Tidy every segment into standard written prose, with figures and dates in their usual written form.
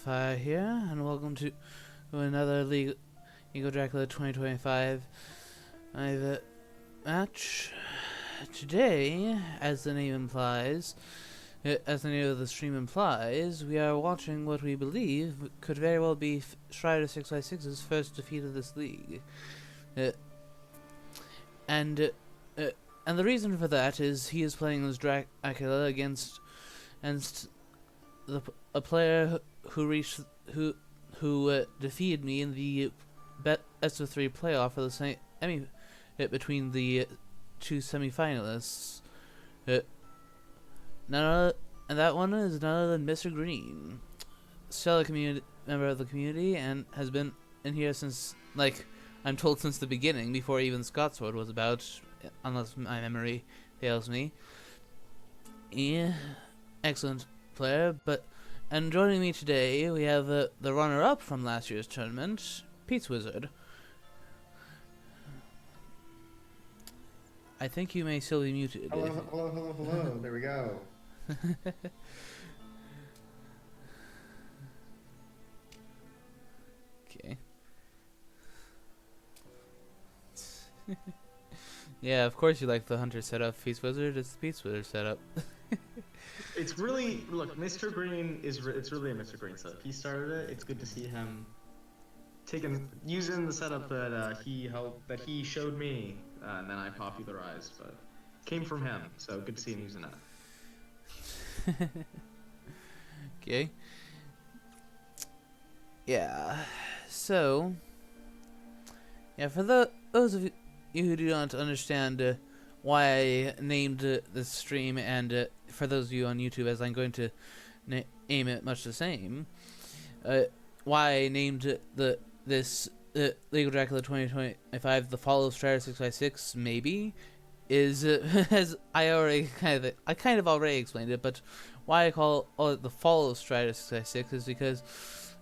Fire here, and welcome to another Legal Dracula 2025 match. Today, as the name implies, as the name of the stream implies, we are watching what we believe could very well be Strider656's first defeat of this league. And the reason for that is he is playing as Dracula against a player who defeated me in the best of 3 playoff for the same between the two semifinalists. And that one is none other than Mr. Green, stellar member of the community, and has been in here since, like, I'm told, since the beginning, before even Scotsword was about, unless my memory fails me. Yeah, excellent player. And joining me today, we have the runner-up from last year's tournament, Pete's Wizard. I think you may still be muted. Hello. There we go. Okay. Yeah, of course you like the Hunter setup. Pete's Wizard is the Pete's Wizard setup. It's really, look, Mr. Green it's really a Mr. Green setup. He started it. It's good to see him using the setup that he showed me, and then I popularized, but came from him. So good to see him using that. Okay. Yeah. So, yeah, for those of you who do not understand why I named this stream, and for those of you on YouTube, as I'm going to name it much the same, why I named this Legal Dracula 2025 the Fall of Strider656 maybe is as I kind of already explained it, but why I call it the Fall of Strider656 is because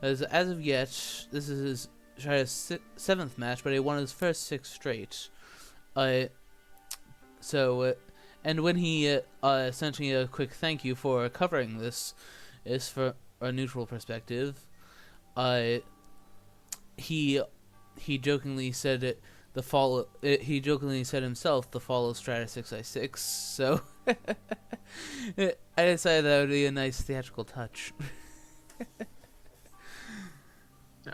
as of yet this is his Strider's 7th match, but he won his first 6 straight. And when he sent me a quick thank you for covering this, is for a neutral perspective. He jokingly said it. He jokingly said himself the fall of Strider656. So I decided that would be a nice theatrical touch.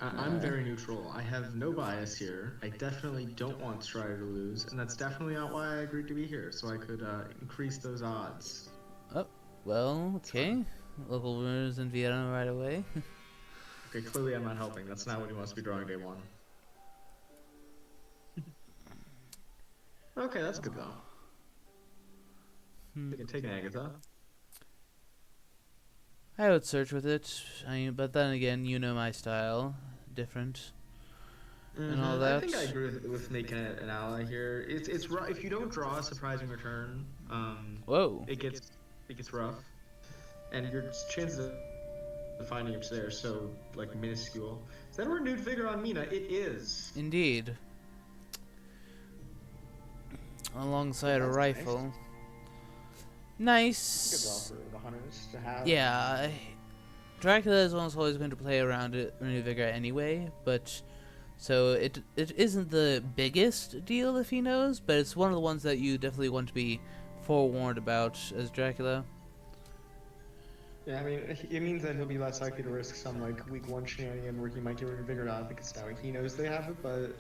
I'm very neutral. I have no bias here. I definitely don't want Strider to lose, and that's definitely not why I agreed to be here, so I could increase those odds. Oh, well, okay. Local winners in Vienna right away. Okay, clearly I'm not helping. That's not what he wants to be drawing day 1. Okay, that's good though. We can take an Agatha. I would search with it, but then again, you know my style, different, and all that. I think I agree with making it an ally here. It's rough if you don't draw a surprising return. Whoa! It gets rough, and your chances of finding it there are so like minuscule. Is that a renewed vigor on Mina? It is. Indeed. Alongside a rifle. Nice. Good draw for the hunters to have. Yeah, Dracula is almost always going to play around Renew Vigor anyway, but so it isn't the biggest deal if he knows, but it's one of the ones that you definitely want to be forewarned about as Dracula. Yeah, I mean, it means that he'll be less likely to risk some like week 1 shenanigan where he might get Renewed Vigor on because now he knows they have it, but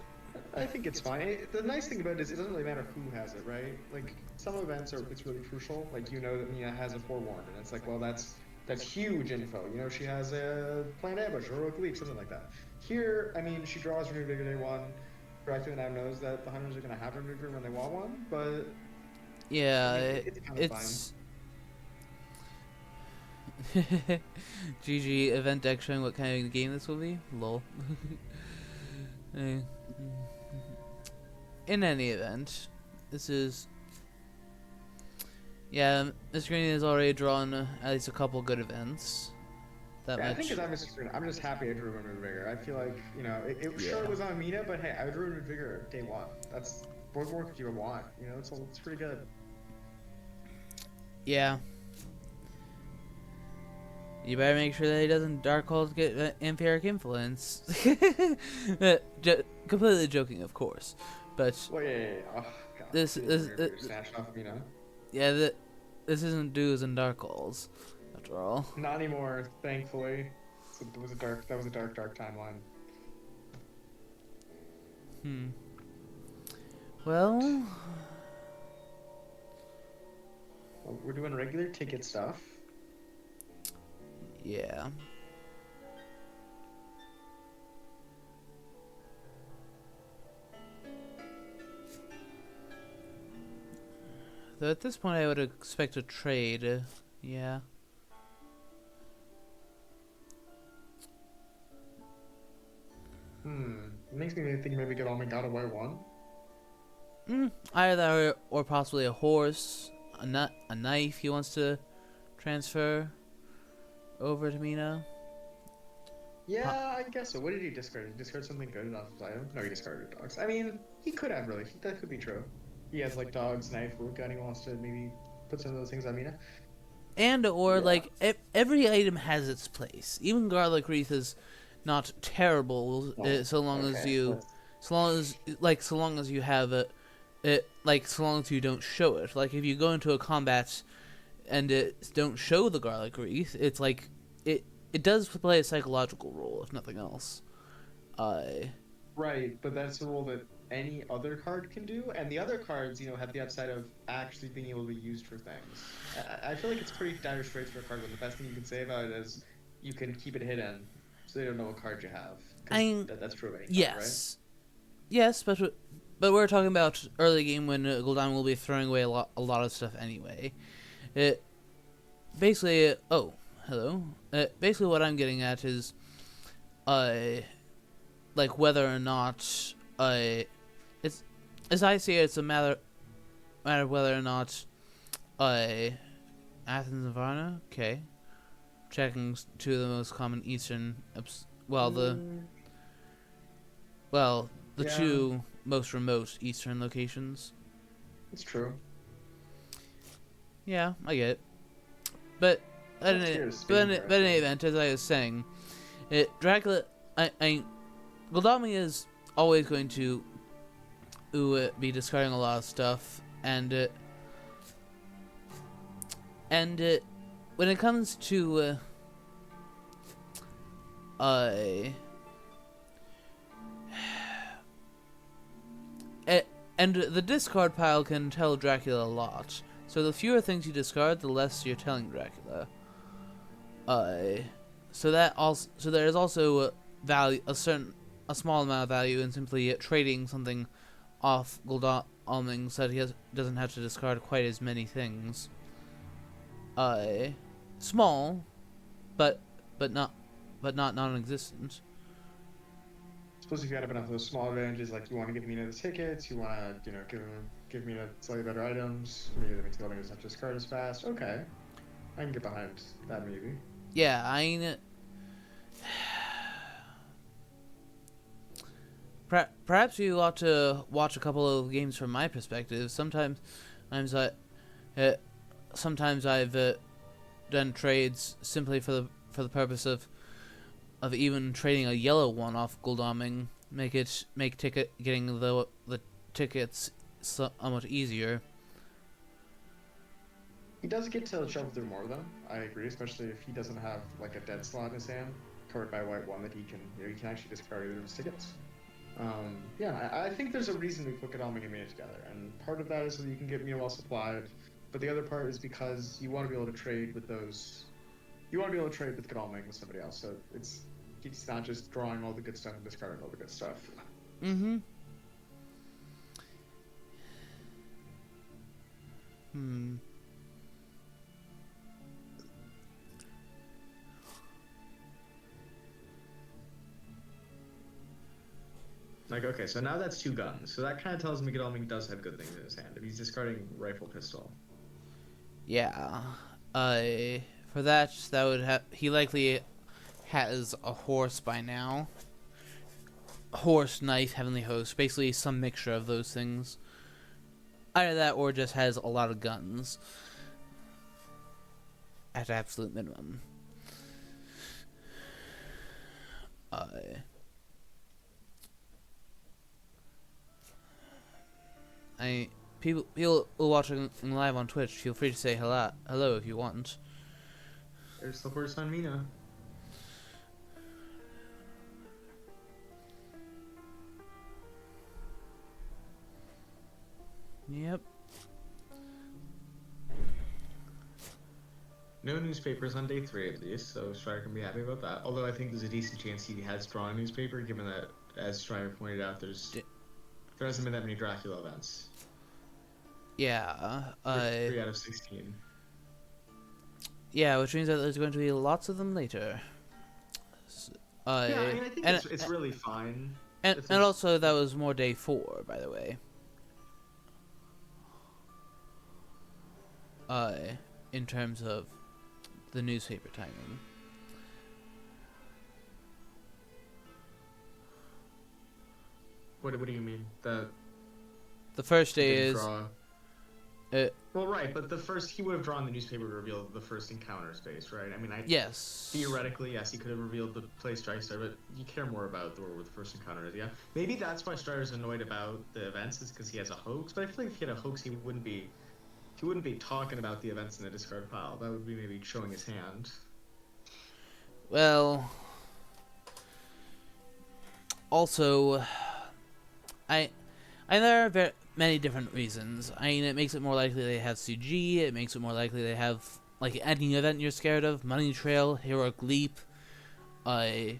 I think it's fine. The nice thing about it is it doesn't really matter who has it, right? Like, some events it's really crucial. Like, you know that Mia has a forewarned, and it's like, well, that's huge info. You know, she has a planned ambush, heroic leap, something like that. Here, I mean, she draws Renewed Vigor day 1. Dracula now knows that the hunters are going to have Renewed Vigor when they want one, but yeah, I mean, it's kind of it's GG event deck showing what kind of game this will be. Lol. In any event, this is... Yeah, Mr. Green has already drawn at least a couple good events. That yeah, much. I think because I'm Mr. Green, I'm just happy I drew Renewed Vigor. I feel like, you know, sure it was on Mina, but hey, I drew Renewed Vigor day 1. That's what more could you want? You know, it's pretty good. Yeah. You better make sure that he doesn't Darkhold get vampiric influence. Completely joking, of course, but Well, yeah. Oh, God. this is Snatched off, yeah, this isn't Doos and Darkholds, after all. Not anymore, thankfully. So it was that was a dark timeline. Well, We're doing regular ticket stuff. yeah. Though at this point I would expect a trade, yeah. It makes me think maybe get Omega a white one. Either that or possibly a horse, a knife he wants to transfer over to Mina. Yeah, I guess so. What did he discard? Did he discard something good off his item? No, he discarded dogs. I mean, he could have really. That could be true. He has like dogs, knife, wood gun. He wants to maybe put some of those things on Mina. And or like every item has its place. Even garlic wreath is not terrible so long as you have it, so long as you don't show it. Like if you go into a combat and don't show the garlic wreath, it's like it does play a psychological role if nothing else. Right, but that's a role that any other card can do, and the other cards, have the upside of actually being able to be used for things. I feel like it's pretty dire straits for a card, but the best thing you can say about it is you can keep it hidden, so they don't know what card you have. That's true of any card, yes, right? Yes, but we're talking about early game when Gul'dan will be throwing away a lot of stuff anyway. Basically, oh, hello. Basically, what I'm getting at is, like whether or not, it's as I see it, it's a matter of whether or not, Athens and Varna. Okay, checking two of the most common Eastern, two most remote Eastern locations. It's true. Yeah, I get it. But in any event, as I was saying, Dracula, Goldami is always going to be discarding a lot of stuff, and when it comes to and the discard pile can tell Dracula a lot. So the fewer things you discard, the less you're telling Dracula. So there is also value, a small amount of value in simply trading something off Gul'dan so that he doesn't have to discard quite as many things. Small, but not non-existent. Suppose if you have enough of those small advantages, like you want to give Mina the tickets, you want to, give Mina slightly better items, maybe that makes building doesn't have to discard as fast. Okay, I can get behind that maybe. Yeah, I mean, perhaps you ought to watch a couple of games from my perspective. Sometimes I've done trades simply for the purpose of even trading a yellow one off Gul'dan, make getting the tickets somewhat easier. He does get to shove through more though. I agree, especially if he doesn't have like a dead slot in his hand covered by a white one that he can actually discard either of his tickets. Yeah, I think there's a reason we put Godalming and Mina together, and part of that is so that you can get Mina well supplied, but the other part is because you want to be able to trade with those. You want to be able to trade with Godalming with somebody else, so it's not just drawing all the good stuff and discarding all the good stuff. Mm-hmm. Like, okay, so now that's two guns. So that kind of tells me Godalming does have good things in his hand. If he's discarding rifle, pistol. Yeah. For that would have... He likely has a horse by now. Horse, knife, heavenly host. Basically some mixture of those things. Either that or just has a lot of guns. At absolute minimum. I people watching live on Twitch, feel free to say hello if you want. There's the horse on Mina. Yep. No newspapers on day 3 at least, so Strider can be happy about that. Although I think there's a decent chance he has drawn a newspaper, given that, as Strider pointed out, there hasn't been that many Dracula events. Yeah. 3 out of 16. Yeah, which means that there's going to be lots of them later. Yeah, I mean, I think it's really fine. And also, that was more day 4, by the way. In terms of the newspaper timing. What do you mean? The first day is... well, right, but he would have drawn the newspaper to reveal the first encounter space, right? I mean, yes. Theoretically, yes, he could have revealed the place Strider, but you care more about where the first encounter is, yeah? Maybe that's why Strider's annoyed about the events, is because he has a hoax, but I feel like if he had a hoax, he wouldn't be talking about the events in the discard pile. That would be maybe showing his hand. Well, also, there are many different reasons. I mean, it makes it more likely they have CG. It makes it more likely they have like any event you're scared of, Money Trail, Heroic Leap. It's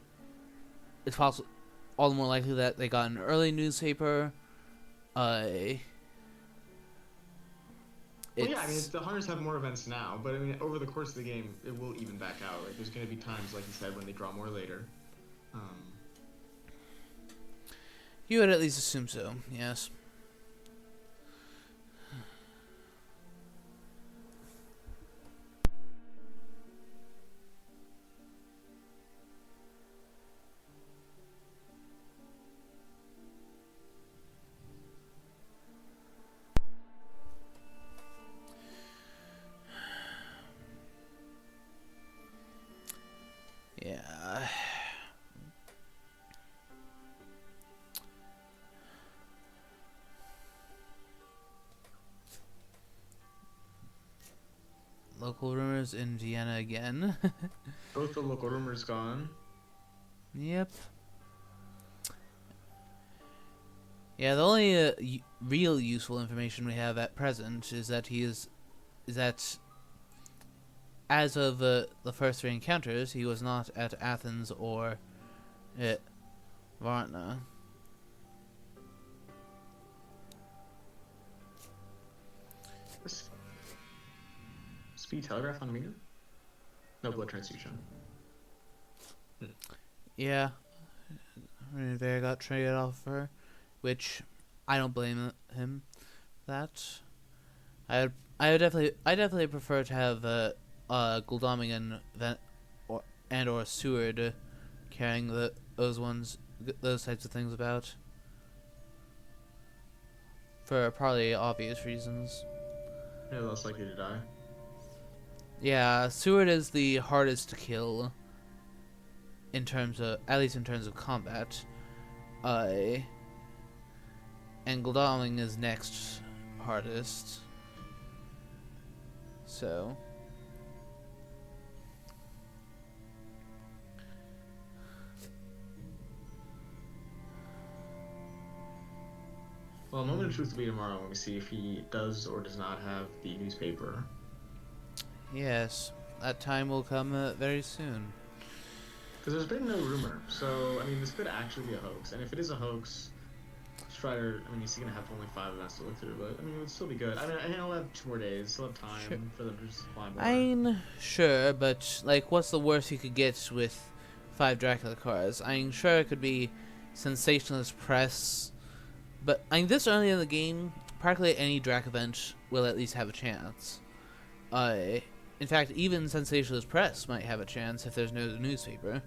possible, all the more likely that they got an early newspaper. Well, yeah, I mean, the Hunters have more events now, but I mean, over the course of the game, it will even back out. Like, there's going to be times, like you said, when they draw more later. You would at least assume so, yes. Yeah. Local rumors in Vienna again. Both the local rumors gone. Yep. Yeah, the only real useful information we have at present is that as of the first 3 encounters, he was not at Athens or at Varna. Speed telegraph on Mina? No blood transfusion. Yeah. Rivera got traded off for her, which I don't blame him for that. I definitely prefer to have Gul'daming or Seward carrying those types of things about. For probably obvious reasons. Yeah, less likely to die. Yeah, Seward is the hardest to kill. At least in terms of combat. And Gul'daming is next hardest. So. Well, a moment of truth will be tomorrow when we see if he does or does not have the newspaper. Yes, that time will come very soon. Because there's been no rumor, so, I mean, this could actually be a hoax. And if it is a hoax, Strider, I mean, he's going to have only 5 events to look through, but, I mean, it would still be good. I mean, he'll have 2 more days, he'll have time for them to just find more. I mean, sure, but, like, what's the worst you could get with 5 Dracula cards? I mean, sure, it could be sensationalist press, but, I mean, this early in the game, practically any Drac event will at least have a chance. In fact, even sensationalist press might have a chance if there's no newspaper.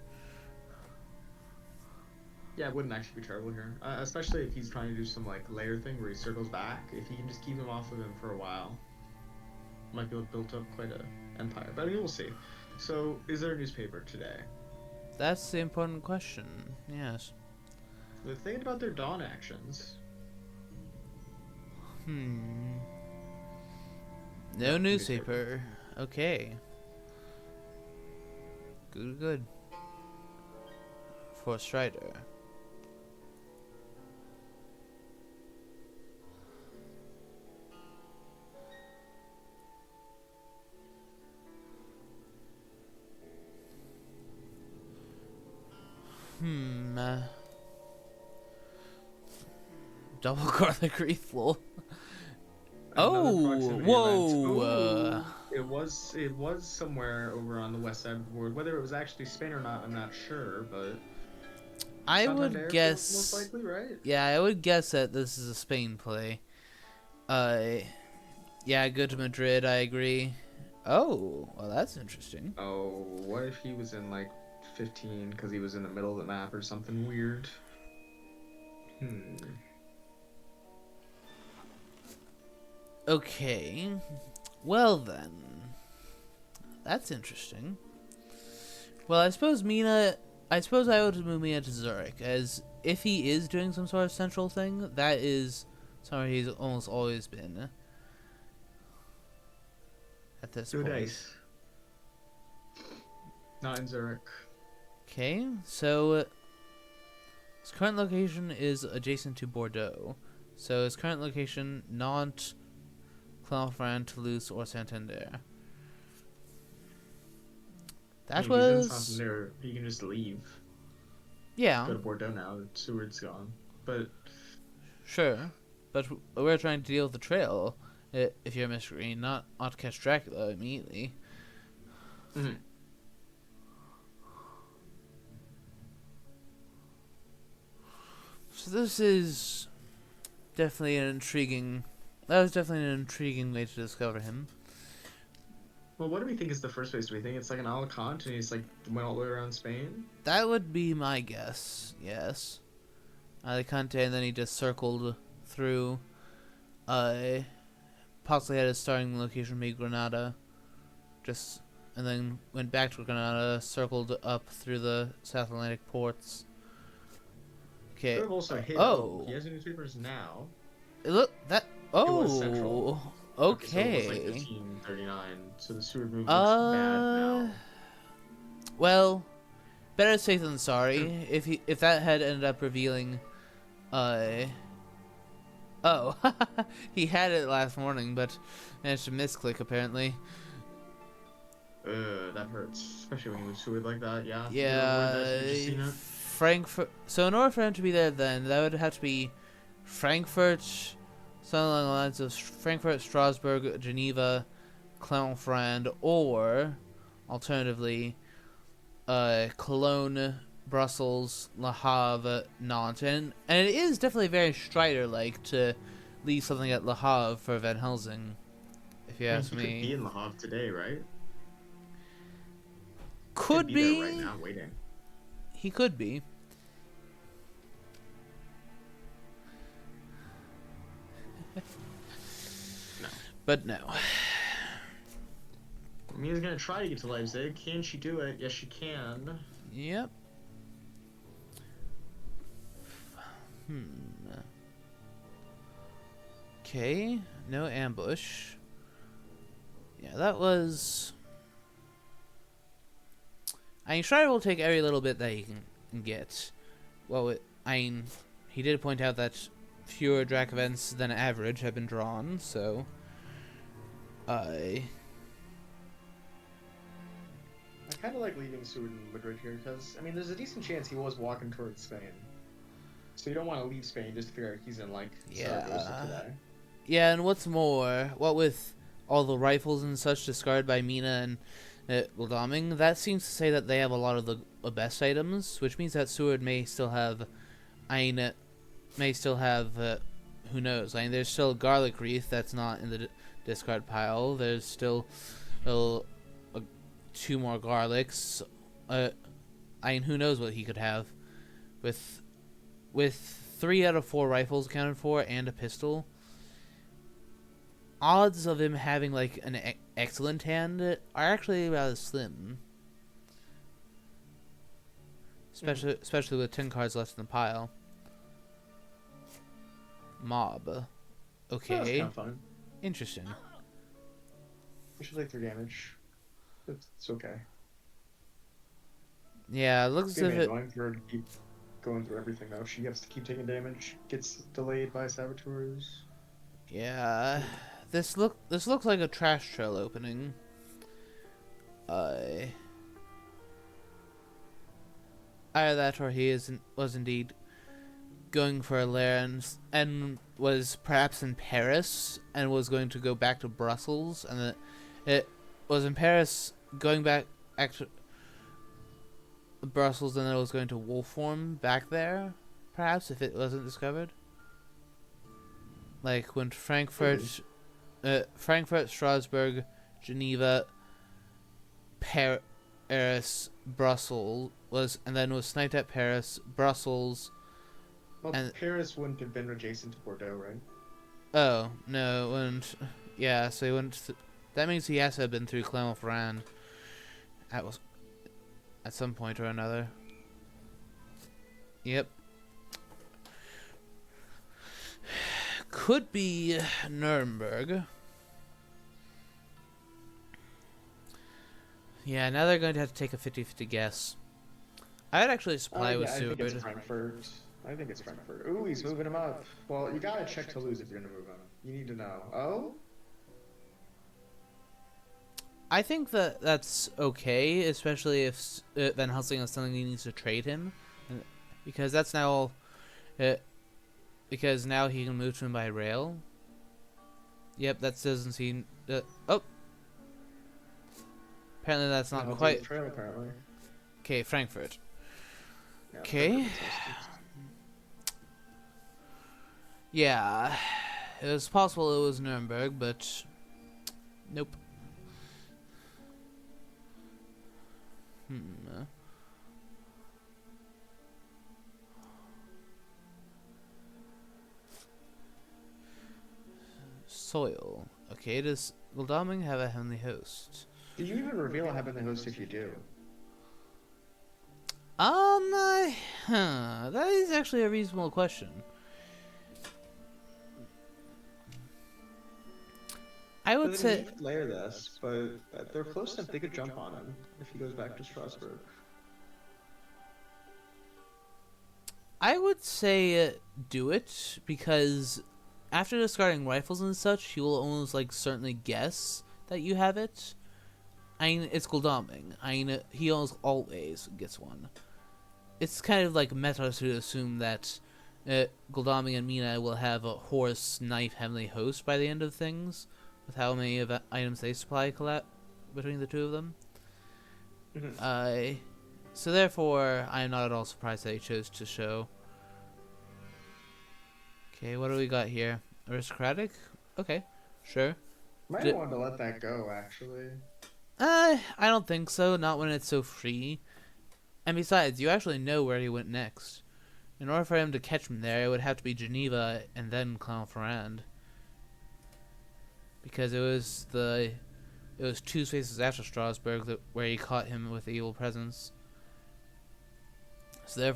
Yeah, it wouldn't actually be terrible here. Especially if he's trying to do some, like, layer thing where he circles back. If he can just keep him off of him for a while, might be able to build up quite an empire. But I mean, we'll see. So, is there a newspaper today? That's the important question. Yes. They're thinking about their dawn actions. No No newspaper. Okay. Good. For Strider. Double garlic refill. Another proximity Whoa! event. It was somewhere over on the west side of the board. Whether it was actually Spain or not, I'm not sure, but I would Santander guess. most likely, right? Yeah, I would guess that this is a Spain play. Yeah, go to Madrid. I agree. Oh, well, that's interesting. Oh, what if he was in like 15 because he was in the middle of the map or something weird? Okay. Well then. That's interesting. Well, I suppose I would move Mina to Zurich, as if he is doing some sort of central thing, that is somewhere he's almost always been. At this Good point. dice. Not in Zurich. Okay, so his current location is adjacent to Bordeaux. So his current location, Nantes, Clermont-Ferrand, Toulouse, or Santander. That If was... he's in Santander, he can just leave. Yeah. Go to Bordeaux now. Seward's gone. But Sure. But we're trying to deal with the trail, if you're Mr. Green, not to catch Dracula immediately. mm-hmm. So this is definitely an intriguing... That was definitely an intriguing way to discover him. Well, what do we think is the first place? Do we think it's like an Alicante and he's like went all the way around Spain? That would be my guess, yes. Alicante, and then he just circled through, possibly had his starting location be Granada, and then went back to Granada, circled up through the South Atlantic ports. Okay. Could have also hit. Oh. He has newspapers now. Look, that... Oh. It was central. Okay. So it was like 1539. So the Seward move looks bad now. Well, better safe than sorry. If that had ended up revealing, oh, he had it last morning, but managed to misclick apparently. That hurts, especially when you lose Seward like that. Yeah. Yeah. Frankfurt. So in order for him to be there, then that would have to be Frankfurt, something along the lines of Frankfurt, Strasbourg, Geneva, Clermont-Ferrand, or alternatively, Cologne, Brussels, Le Havre, Nantes, and it is definitely very Strider-like to leave something at Le Havre for Van Helsing, if you ask me. He could be in Le Havre today, right? Could be. There right now, waiting. He could be. No. But no. Mina's gonna try to get to Leipzig. Can she do it? Yes, she can. Yep. Okay, no ambush. Yeah, that was... I mean, Strider will take every little bit that he can get. Well, he did point out that fewer Drac events than average have been drawn, so... I kind of like leaving Seward in Madrid here because, I mean, there's a decent chance he was walking towards Spain. So you don't want to leave Spain just to figure out he's in, like, Zaragoza today. Yeah, and what's more, what with all the rifles and such discarded by Mina and Godalming, that seems to say that they have a lot of the best items, which means that Seward may still have, who knows, I mean, there's still Garlic Wreath that's not in the discard pile, there's still 2 more Garlics, I mean, who knows what he could have, with 3 out of 4 rifles accounted for and a pistol. Odds of him having like an excellent hand are actually rather slim. especially with 10 cards left in the pile. Mob. That's Okay. kind of fun. Interesting. We should take 3 damage. It's okay. Yeah, it looks It's as gonna if be it. annoying for her to keep going through everything though. She gets to keep taking damage, gets delayed by saboteurs. Yeah, this looks like a trash trail opening. Either that or he was indeed going for a lair and was perhaps in Paris and was going to go back to Brussels, and it was in Paris going back to Brussels, and then it was going to Wolfform back there, perhaps, if it wasn't discovered. Like when Frankfurt, Strasbourg, Geneva, Paris, Brussels and then was sniped at Paris, Brussels. Well, And Paris wouldn't have been adjacent to Bordeaux, right? oh no, it wouldn't. Yeah, so he went. That means he has to have been through Clermont-Ferrand at some point or another. Yep. Could be Nuremberg. Yeah, now they're going to have to take a 50-50 guess. I'd actually supply with I Seward. think it's Frankfurt. I think it's Frankfurt. Ooh, he's moving him up. Well, you gotta check Toulouse if you're gonna move him. You need to know. Oh? I think that's okay, especially if Van Helsing has something he needs to trade him, because that's now, because now he can move to him by rail. Yep, that doesn't seem. Oh, apparently that's not No, quite. trail, apparently. Okay, Frankfurt. Yeah, Okay. Yeah, it was possible it was Nuremberg, but nope. Soil. Okay, does Goldaming have a heavenly host? Do you even reveal a heavenly host if you do? That is actually a reasonable question. I would say You could layer this, but they're close enough they could jump on him if he goes back to Strasbourg. I would say do it, because after discarding rifles and such, he will almost like certainly guess that you have it. I mean, it's Goldaming. I mean, he always gets one. It's kind of like meta to assume that Goldaming and Mina will have a horse, knife, heavenly host by the end of things, with how many items they supply between the two of them. So therefore, I am not at all surprised that he chose to show. Okay, what do we got here? Aristocratic? Okay, sure. Might want to let that go, actually. I don't think so, not when it's so free. And besides, you actually know where he went next. In order for him to catch him there, it would have to be Geneva and then Clermont-Ferrand. Because it was 2 spaces after Strasbourg where he caught him with the evil presence. So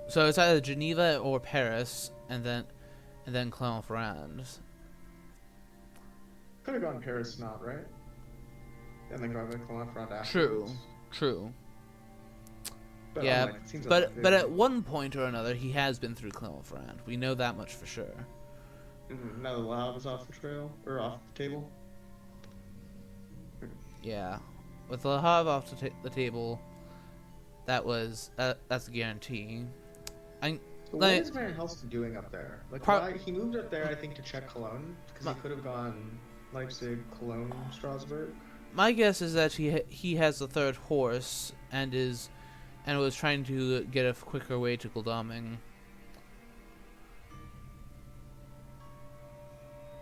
so it's either Geneva or Paris, and then Clermont-Ferrand. Could have gone Paris, not right? And then gone to Clermont-Ferrand afterwards. True. But Yeah, but at one point or another, he has been through Clermont-Ferrand. We know that much for sure. Now the Le Havre is off the trail or off the table. Yeah, with Le Havre off the table, that's a guarantee. So what is Van Helsing doing up there? Like, why he moved up there? I think to check Cologne because he could have gone Leipzig, Cologne, Strasbourg. My guess is that he has the third horse and was trying to get a quicker way to Goldaming.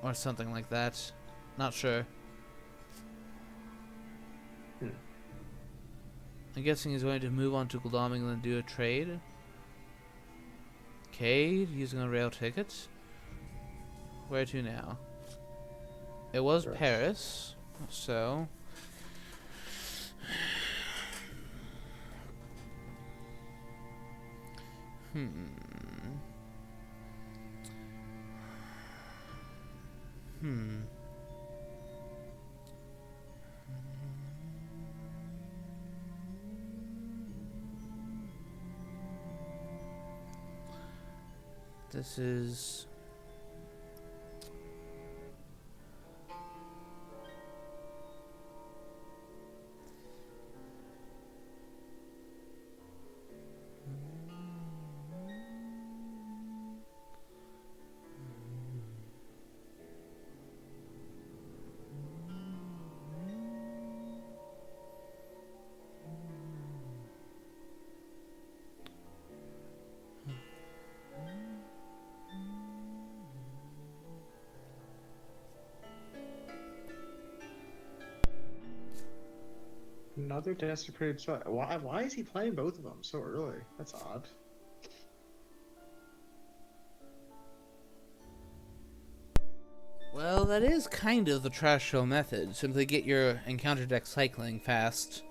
Or something like that. Not sure. I'm guessing he's going to move on to Goldaming and then do a trade. Okay, using a rail ticket. Where to now? It was Paris, so... Hmm. Hmm. This is... Another desecrated spell. Why is he playing both of them so early? That's odd. Well, that is kind of the trash show method. Simply get your encounter deck cycling fast,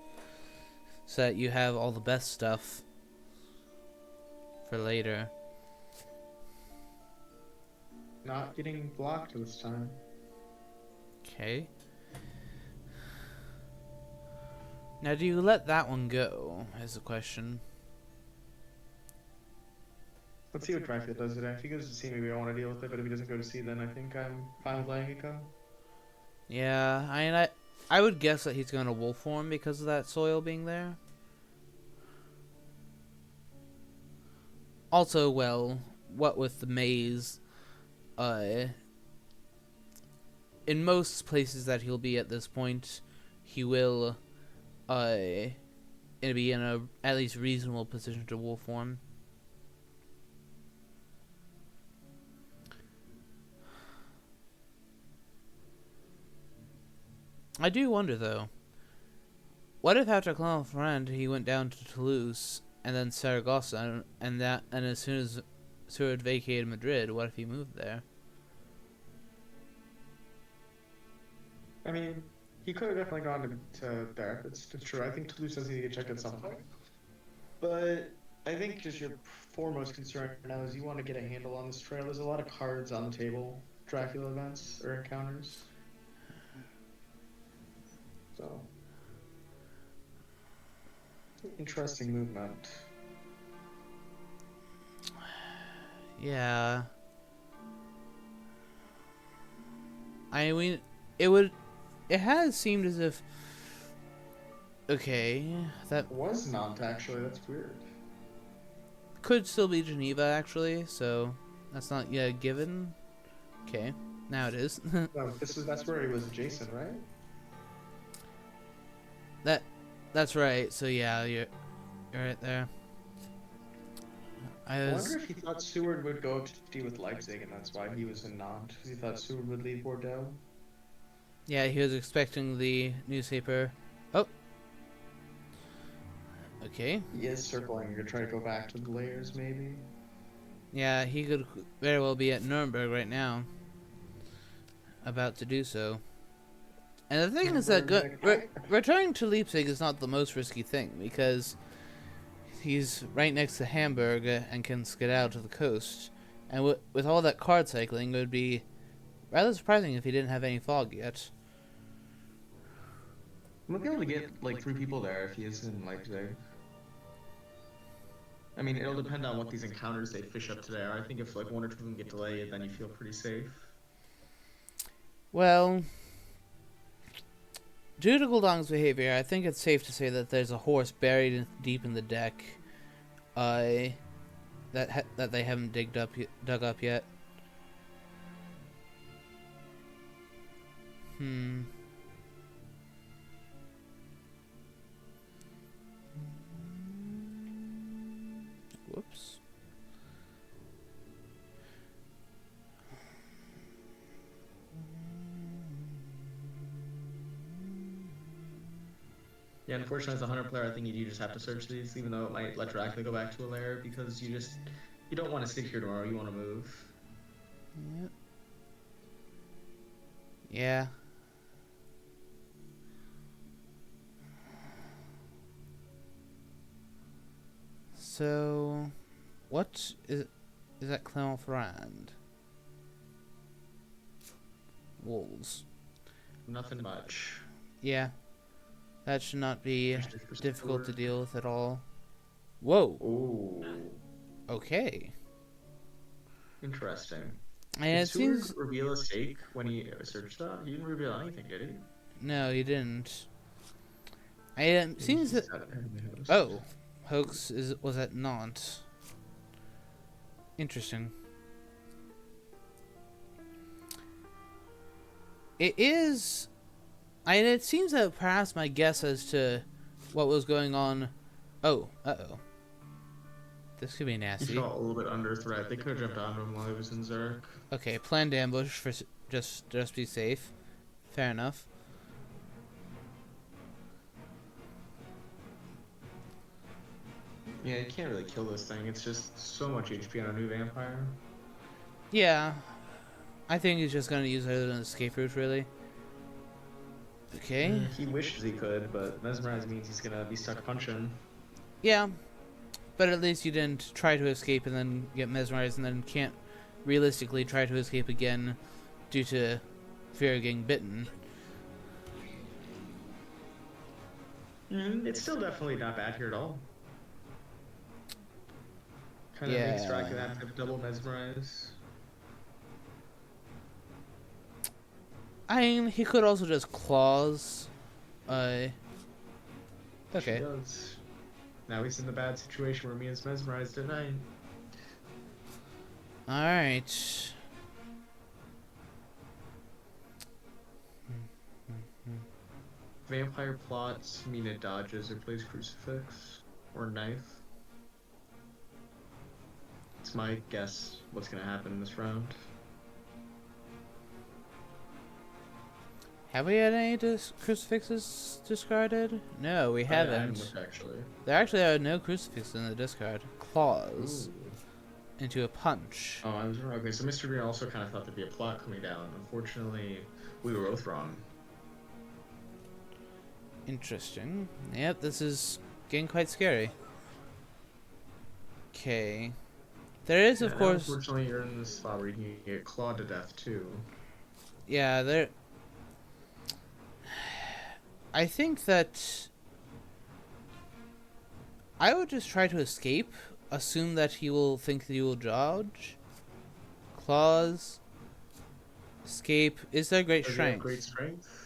so that you have all the best stuff for later. Not getting blocked this time. Okay. Now, do you let that one go, is the question. Let's see what Dracula does today. If he goes to C, maybe I want to deal with it, but if he doesn't go to C, then I think I'm fine with letting it go. Yeah, I mean, I would guess that he's going to wolf form because of that soil being there. Also, well, what with the maze, in most places that he'll be at this point, he will, be in a at least reasonable position to wolf form. I do wonder, though, what if after Clermont-Ferrand he went down to Toulouse and then Saragossa, and as soon as Seward vacated Madrid, what if he moved there? I mean, he could have definitely gone to there. It's true. I think Toulouse does need to get checked at some point. But I think just your foremost concern now is you want to get a handle on this trail. There's a lot of cards on the table, Dracula events or encounters. So, interesting movement. Yeah. I mean, it has seemed as if... Okay, that Was Nantes, actually. That's weird. could still be Geneva, actually, so that's not yet a given. Okay, now it is. No, that's where he was adjacent, right? That's right, so yeah, you're right there. I wonder if he thought Seward would go to deal with Leipzig, and that's why he was in Nantes, because he thought Seward would leave Bordeaux. Yeah, he was expecting the newspaper. Oh. Okay. He is circling to try to go back to the layers, maybe. Yeah, he could very well be at Nuremberg right now, about to do so. And the thing is that returning to Leipzig is not the most risky thing, because he's right next to Hamburg and can skedaddle to the coast. And with all that card cycling, it would be rather surprising if he didn't have any fog yet. I'm gonna be able to get like 3 people there if he is in Leipzig. I mean, it'll depend on what these encounters they fish up today are. I think if like 1 or 2 of them get delayed, then you feel pretty safe. Well, due to Guldong's behavior, I think it's safe to say that there's a horse buried deep in the deck, that they haven't dug up yet. Whoops. Yeah, unfortunately, as a hunter player, I think you do just have to search these, even though it might let Dracula go back to a lair, because you don't want to sit here tomorrow. You want to move. Yep. Yeah. So, What is that Clermont-Ferrand? Wolves. Nothing much. Yeah, that should not be Just difficult to forward. deal with at all. Whoa. Ooh, Okay. interesting. And Did it Seward seems reveal a stake when he searched that? He didn't reveal anything, did he? no, you didn't. It Maybe seems he's that got it in the house. oh, hoax was at Nantes. Interesting. It is. It seems that perhaps my guess as to what was going on. Oh, uh-oh. This could be He nasty. felt a little bit under threat. They could have jumped onto him while he was in Zurich. Okay, planned ambush for just be safe. Fair enough. Yeah, you can't really kill this thing. It's just so much HP on a new vampire. Yeah, I think he's just gonna use it as an escape route, really. Okay. He wishes he could, but mesmerize means he's gonna be stuck punching. Yeah, but at least you didn't try to escape and then get mesmerized and then can't realistically try to escape again due to fear of getting bitten. It's still definitely not bad here at all. Kind of makes Dracula have to double mesmerize. I mean, he could also just claws. She Okay. does. Now he's in the bad situation where Mia's mesmerized at night. Alright. Vampire plots, Mina dodges or plays crucifix or knife. It's my guess what's gonna happen in this round. Have we had any crucifixes discarded? No, we I haven't haven't. looked, actually. There actually are no crucifixes in the discard. Claws Ooh. into a punch. Oh, I was wrong. Okay, so Mr. Green also kind of thought there'd be a plot coming down. Unfortunately, we were both wrong. Interesting. Yep, this is getting quite scary. Okay. There is, of Now, course... unfortunately, you're in this spot where you can get clawed to death, too. Yeah, there... I think that... I would just try to escape. Assume that he will think that you will dodge. Claws. Escape. Is there great Does he have strength? great strength?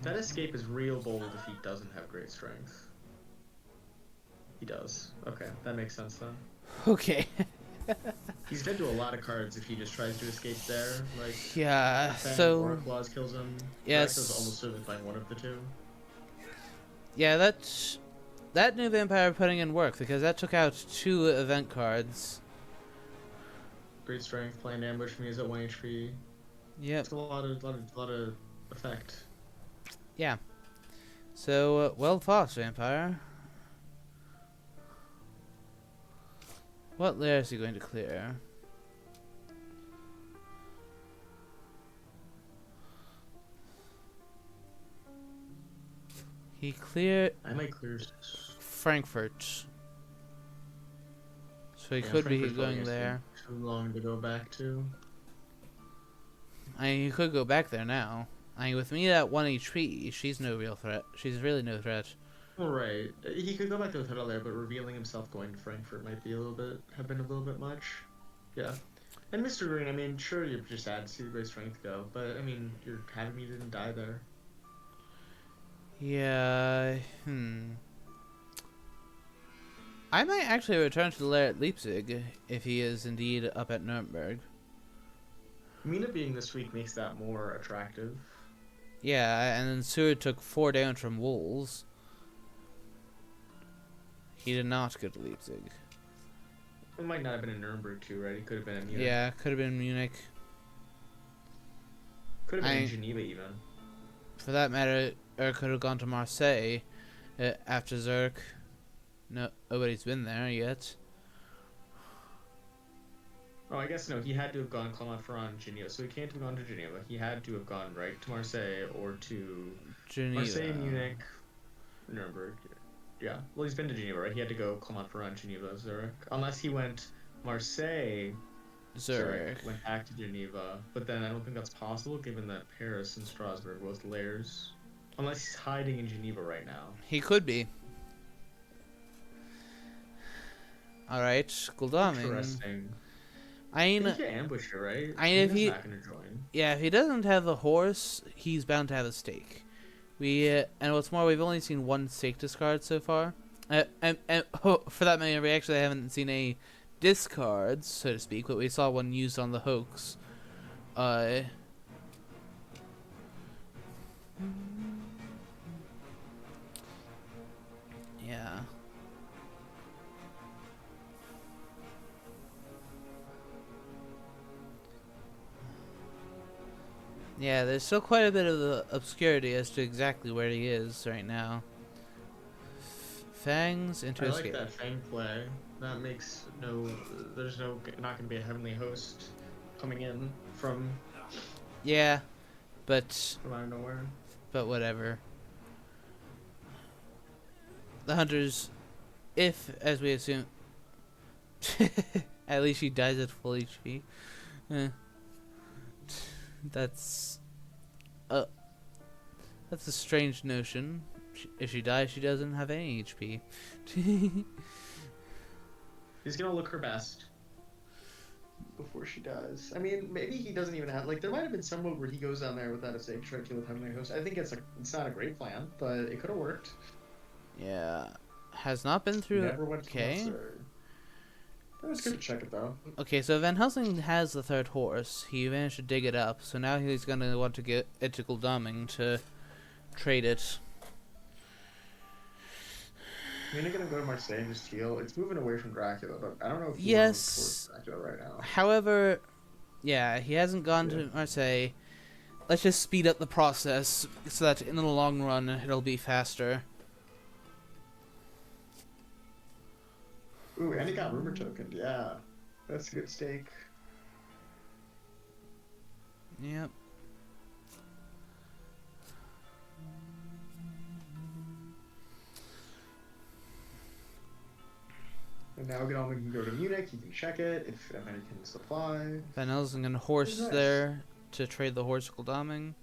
That escape is real bold if he doesn't have great strength. He does. Okay, that makes sense then. Okay. He's dead to a lot of cards if he just tries to escape there. Like, Yeah, Fang so... or Claws kills him. Yes. Dracula's almost certainly playing one of the two. Yeah, that new vampire putting in work, because that took out 2 event cards. Great strength, planned ambush, me is at 1 HP. Yep. It's a lot of effect. Yeah. So, well fought, vampire. What layer is he going to clear? He cleared I might clear. Frankfurt. So he Yeah, could be Frankfurt's probably going gonna there. take too long to go back to. I mean, he could go back there now. I mean, with me at 1 HP, she's no real threat. She's really no threat. All right, he could go back to the title there, but revealing himself going to Frankfurt might be have been a little bit much. Yeah. And Mr. Green, I mean, sure, you're just add to great strength go, but I mean, your Academy didn't die there. Yeah, I might actually return to the lair at Leipzig if he is indeed up at Nuremberg. Mina being this week makes that more attractive. Yeah, and then Seward took 4 down from Wolves. He did not go to Leipzig. It might not have been in Nuremberg too, right? It could have been in Munich. Yeah, could have been Munich. Could have been in Geneva even. For that matter, or could have gone to Marseille after Zurich. No, nobody's been there yet. Oh, I guess no. He had to have gone Clermont-Ferrand, Geneva. So he can't have gone to Geneva. He had to have gone right to Marseille or to Geneva. Marseille, Munich, Nuremberg. Yeah. Well, he's been to Geneva, right? He had to go Clermont-Ferrand, Geneva, Zurich. Unless he went Marseille, Zurich, Zurich. went back to Geneva. But then I don't think that's possible, given that Paris and Strasbourg both layers. Unless he's hiding in Geneva right now. He could be. Alright, Gul'daming. Interesting. I I mean, think you ambush her, right? if Nina's he, not gonna join. yeah, if he doesn't have a horse, he's bound to have a stake. And what's more, we've only seen one stake discard so far. And for that matter, we actually haven't seen any discards, so to speak, but we saw one used on the hoax. Yeah. Yeah, there's still quite a bit of obscurity as to exactly where he is right now. Fangs into I escape. like that Fang play. That makes no. There's no. Not gonna be a heavenly host coming in from Yeah, but out of nowhere. whatever. The hunters, if as we assume, at least she dies at full HP. That's a strange notion. If she dies, she doesn't have any HP. He's gonna look her best before she dies. I mean, maybe he doesn't even have. Like, there might have been some mode where he goes down there without a stake to try to kill with heavenly host. I think it's not a great plan, but it could have worked. Yeah, has not been through. Never went to Okay. Munster. It was good to check it though. Okay, so Van Helsing has the third horse. He managed to dig it up, so now he's gonna want to get it to Gul'daming to trade it. I mean, I'm gonna go to Marseille and just heal. It's moving away from Dracula, but I don't know if he Yes. wants towards Dracula right now. However, yeah, he hasn't gone Yeah. to Marseille. Let's just speed up the process so that in the long run it'll be faster. Ooh, and he got rumor tokened. Yeah, that's a good stake. Yep. And now Godalming can go to Munich. He can check it if American supply. Van Helsing and horse Nice. there to trade the horse Gul'daming.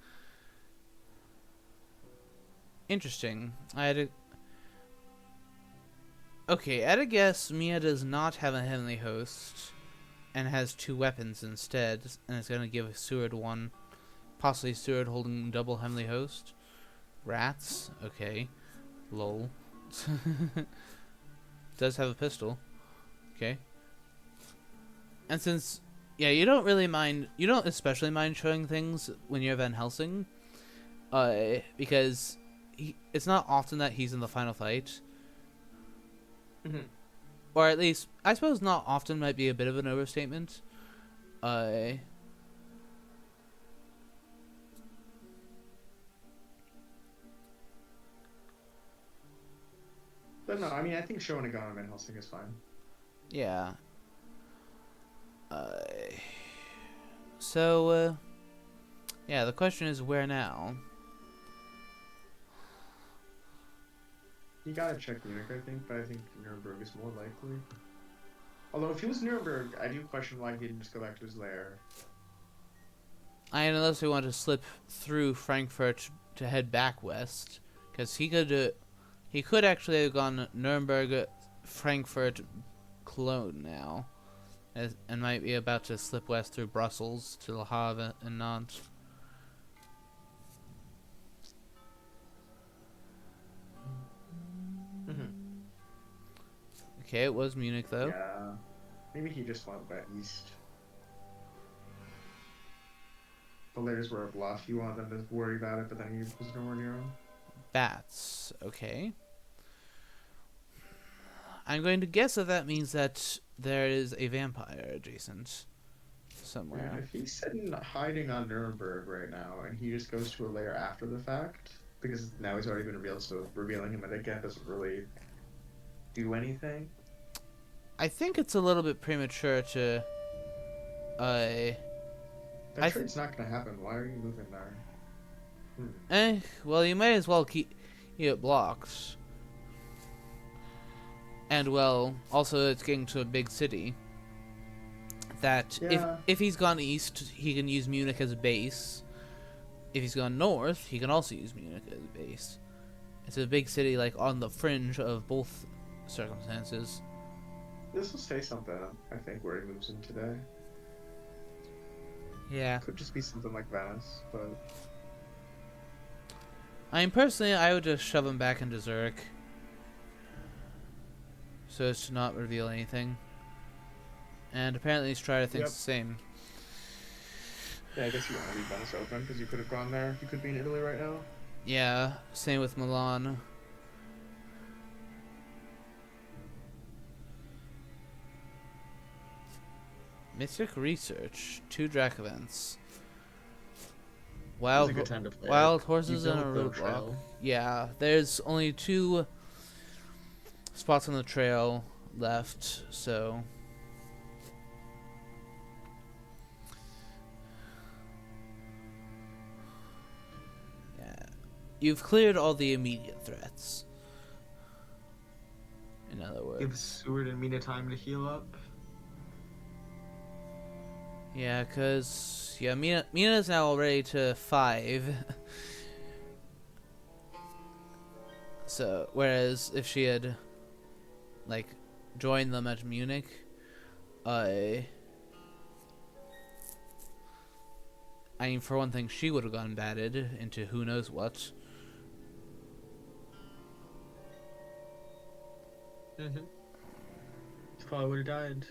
Interesting. Okay, at a guess, Mia does not have a heavenly host and has two weapons instead, and is going to give Seward one. Possibly Seward holding double heavenly host. Rats? Okay. Lol. Does have a pistol. Okay. And since, yeah, you don't especially mind showing things when you're Van Helsing, because it's not often that he's in the final fight. Mm-hmm. Or at least, I suppose not often might be a bit of an overstatement. But no, I mean, I think showing a gun on Van Helsing is fine. yeah. Yeah, the question is where now? You gotta check Munich, I think, but I think Nuremberg is more likely. Although if he was Nuremberg, I do question why he didn't just go back to his lair. Unless we want to slip through Frankfurt to head back west, because he could actually have gone Nuremberg, Frankfurt, Cologne now, and might be about to slip west through Brussels to Le Havre and Nantes. Mm-hmm. Okay, it was Munich though. Yeah. Maybe he just went back east. The lairs were a bluff. You want them to worry about it, but then he was nowhere near him. Bats. Okay. I'm going to guess that means that there is a vampire adjacent somewhere. Yeah, if he's sitting hiding on Nuremberg right now, and he just goes to a lair after the fact, because now he's already been revealed, so revealing him again doesn't really do anything. I think it's a little bit premature to. That trade's not gonna happen. Why are you moving there? Well, you might as well keep it blocked. And well, also it's getting to a big city. That Yeah. if he's gone east, he can use Munich as a base. If he's gone north, he can also use Munich as a base. It's a big city, like on the fringe of both circumstances. This will say something, I think, where he moves in today. Yeah. Could just be something like Venice, but... I mean, personally, I would just shove him back into Zurich. So as to not reveal anything. And apparently Strider thinks the same. Yeah, I guess you want to leave Venice open, because you could have gone there. You could be in Italy right now. Yeah, same with Milan. Mystic Research, 2 Drac events. Wild, wild horses and a roadblock. Yeah, there's only 2 spots on the trail left, so... Yeah. You've cleared all the immediate threats. In other words. Give Seward and Mina time to heal up. Yeah, because... Yeah, Mina's now already to 5. So, whereas if she had, like, joined them at Munich, I mean, for one thing, she would have gone batted into who knows what. Mm-hmm. She probably would have died.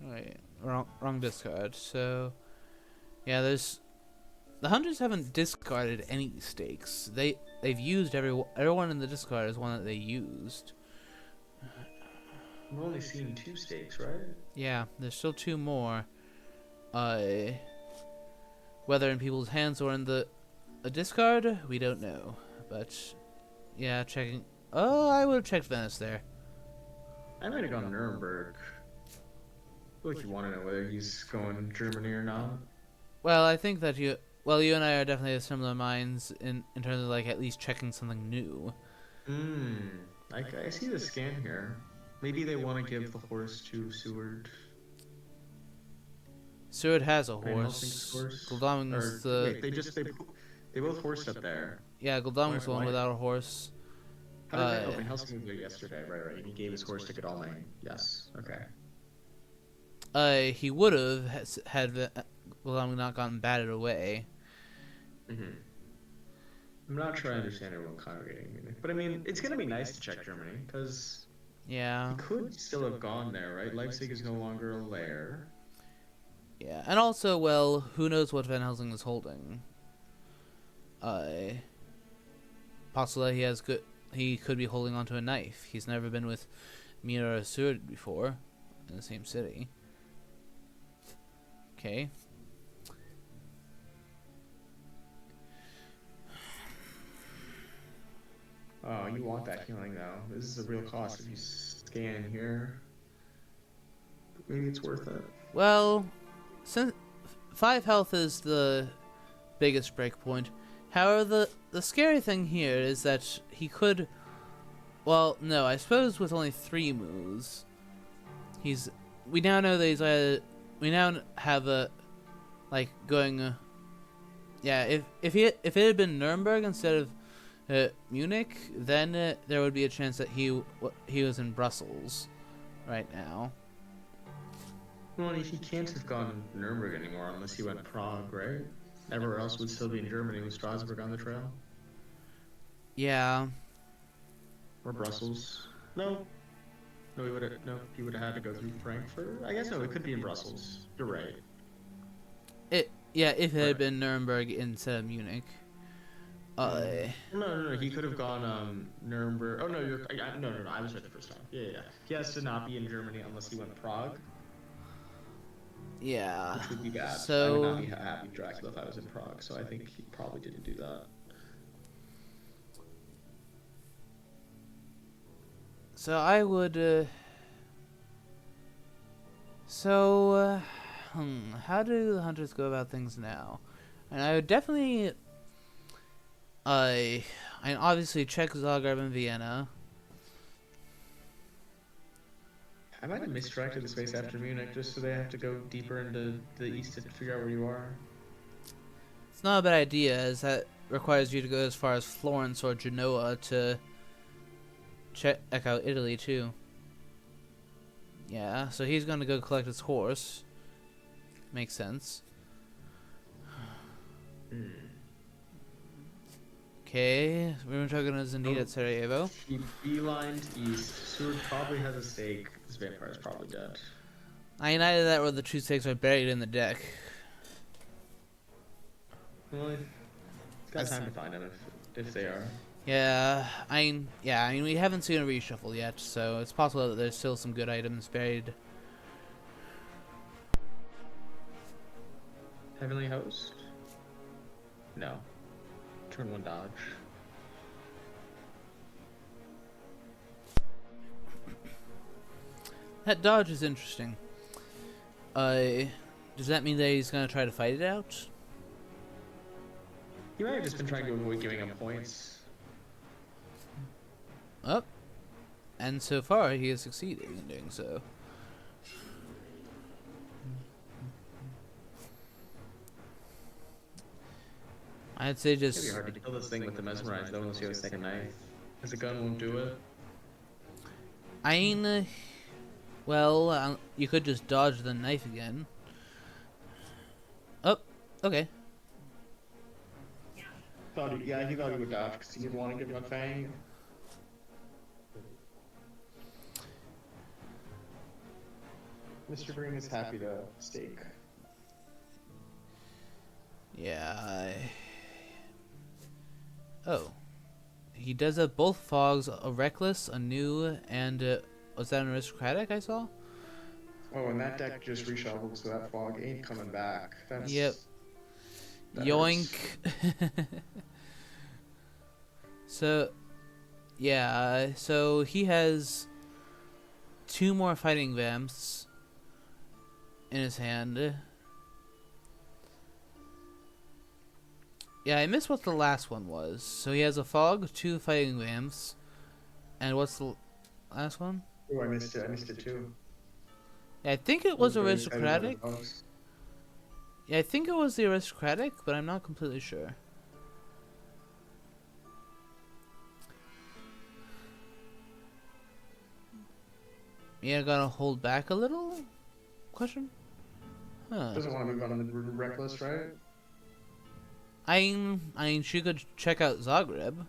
Wait, wrong discard. So, yeah, there's... The Hunters haven't discarded any stakes. They've used everyone in the discard is one that they used. I've only seen 2 stakes, right? Yeah, there's still 2 more. Whether in people's hands or in a discard, we don't know. But, yeah, checking... Oh, I would have checked Venice there. I might have gone Nuremberg. I feel like you want to know whether he's going Germany or not. Well, I think that you and I are definitely of similar minds in terms of, like, at least checking something new. I see the scan here. Maybe they want to give the horse to Seward. Seward has a horse. Gul'daming's the... Wait, they both horsed up there. Yeah, Gul'daming's the one without a horse. How did that open? Helsing was there yesterday, right? And he gave his horse to Godalming. Yes, okay. He would have had Gul'daming not gotten batted away. I'm not sure I understand everyone congregating in Munich, but I mean, it's gonna be nice to check Germany because he could still have gone there, right? Leipzig is no longer a lair. Yeah, and also, well, who knows what Van Helsing is holding? Possibly he could be holding onto a knife. He's never been with Mina or Seward before in the same city. Okay. Oh, you want that healing though. This is a real cost if you scan here. But maybe it's worth it. Well, since 5 health is the biggest breakpoint. However, the scary thing here is that he could... Well, no, I suppose with only 3 moves, we now know that he's we now have a... Like, going... yeah, if it had been Nuremberg instead of Munich, then there would be a chance that he was in Brussels right now. Well, he can't have gone Nuremberg anymore unless he went Prague, right? Everywhere else would still be in Germany with Strasbourg on the trail. Yeah. Or Brussels. No, he would have had to go through Frankfurt. I guess no, it could be in Brussels. You're right. Yeah, if it had been Nuremberg instead of Munich. No. He could have gone Nuremberg. Oh no, no. I was right the first time. Yeah. He has to not be in Germany unless he went Prague. Yeah. Which would be bad. So I would not be happy with Dracula if I was in Prague. So I think he probably didn't do that. So I would So, how do the hunters go about things now? And I would definitely, I obviously check Zagreb and Vienna. I might have misdirected the space after Munich just so they have to go deeper into the east to figure out where you are. It's not a bad idea, as that requires you to go as far as Florence or Genoa to check out Italy too. Yeah, so he's gonna go collect his horse. Makes sense. Okay, Rumatogen is indeed at Sarajevo. He beelined east. Seward probably has a stake. This vampire is probably dead. I united that where the two stakes are buried in the deck. Well, it's got time to find them if they are. Yeah, I mean we haven't seen a reshuffle yet, so it's possible that there's still some good items buried. Heavenly Host? No. Turn 1 dodge. That dodge is interesting. Does that mean that he's gonna try to fight it out? He might have just been trying to avoid giving him points. Oh, and so far he is succeeding in doing so. I'd say just. It's gonna be hard to kill this thing with the mesmerize though unless you have a second knife. Because the gun won't do it. I mean, well, you could just dodge the knife again. Oh, okay. He thought he would dodge because he didn't want to give him a fang. Mr. Green is happy to stake. Yeah. Oh. He does have both fogs, a reckless, a new, and was that an aristocratic I saw? Oh, and that deck just reshuffled, so that fog ain't coming back. That's, yep. Yoink. So, yeah, so he has 2 more fighting vamps in his hand. Yeah, I missed what the last one was. So he has a fog, 2 fighting vamps, and what's the last one? Oh, I missed it. I missed it too. Yeah, I think it was aristocratic. Yeah, I think it was the aristocratic, but I'm not completely sure. Yeah, gotta hold back a little? Question? Huh. Doesn't want to move on the reckless, right? I mean, she could check out Zagreb,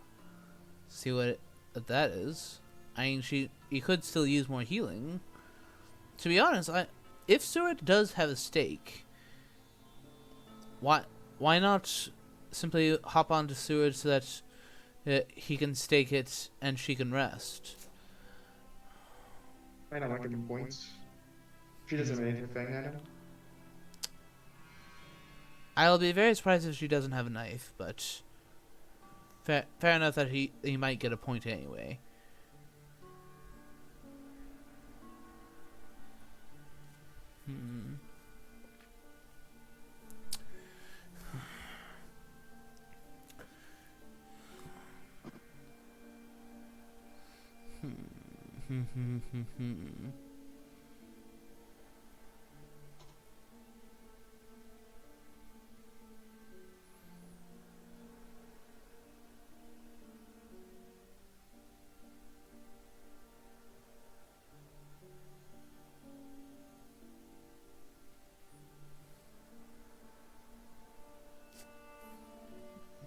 see what that is. I mean, you could still use more healing. To be honest, if Seward does have a stake, why not simply hop onto Seward so that he can stake it and she can rest? I don't want to give him points. She doesn't have anything fang at him. I'll be very surprised if she doesn't have a knife, but fair enough that he might get a point anyway.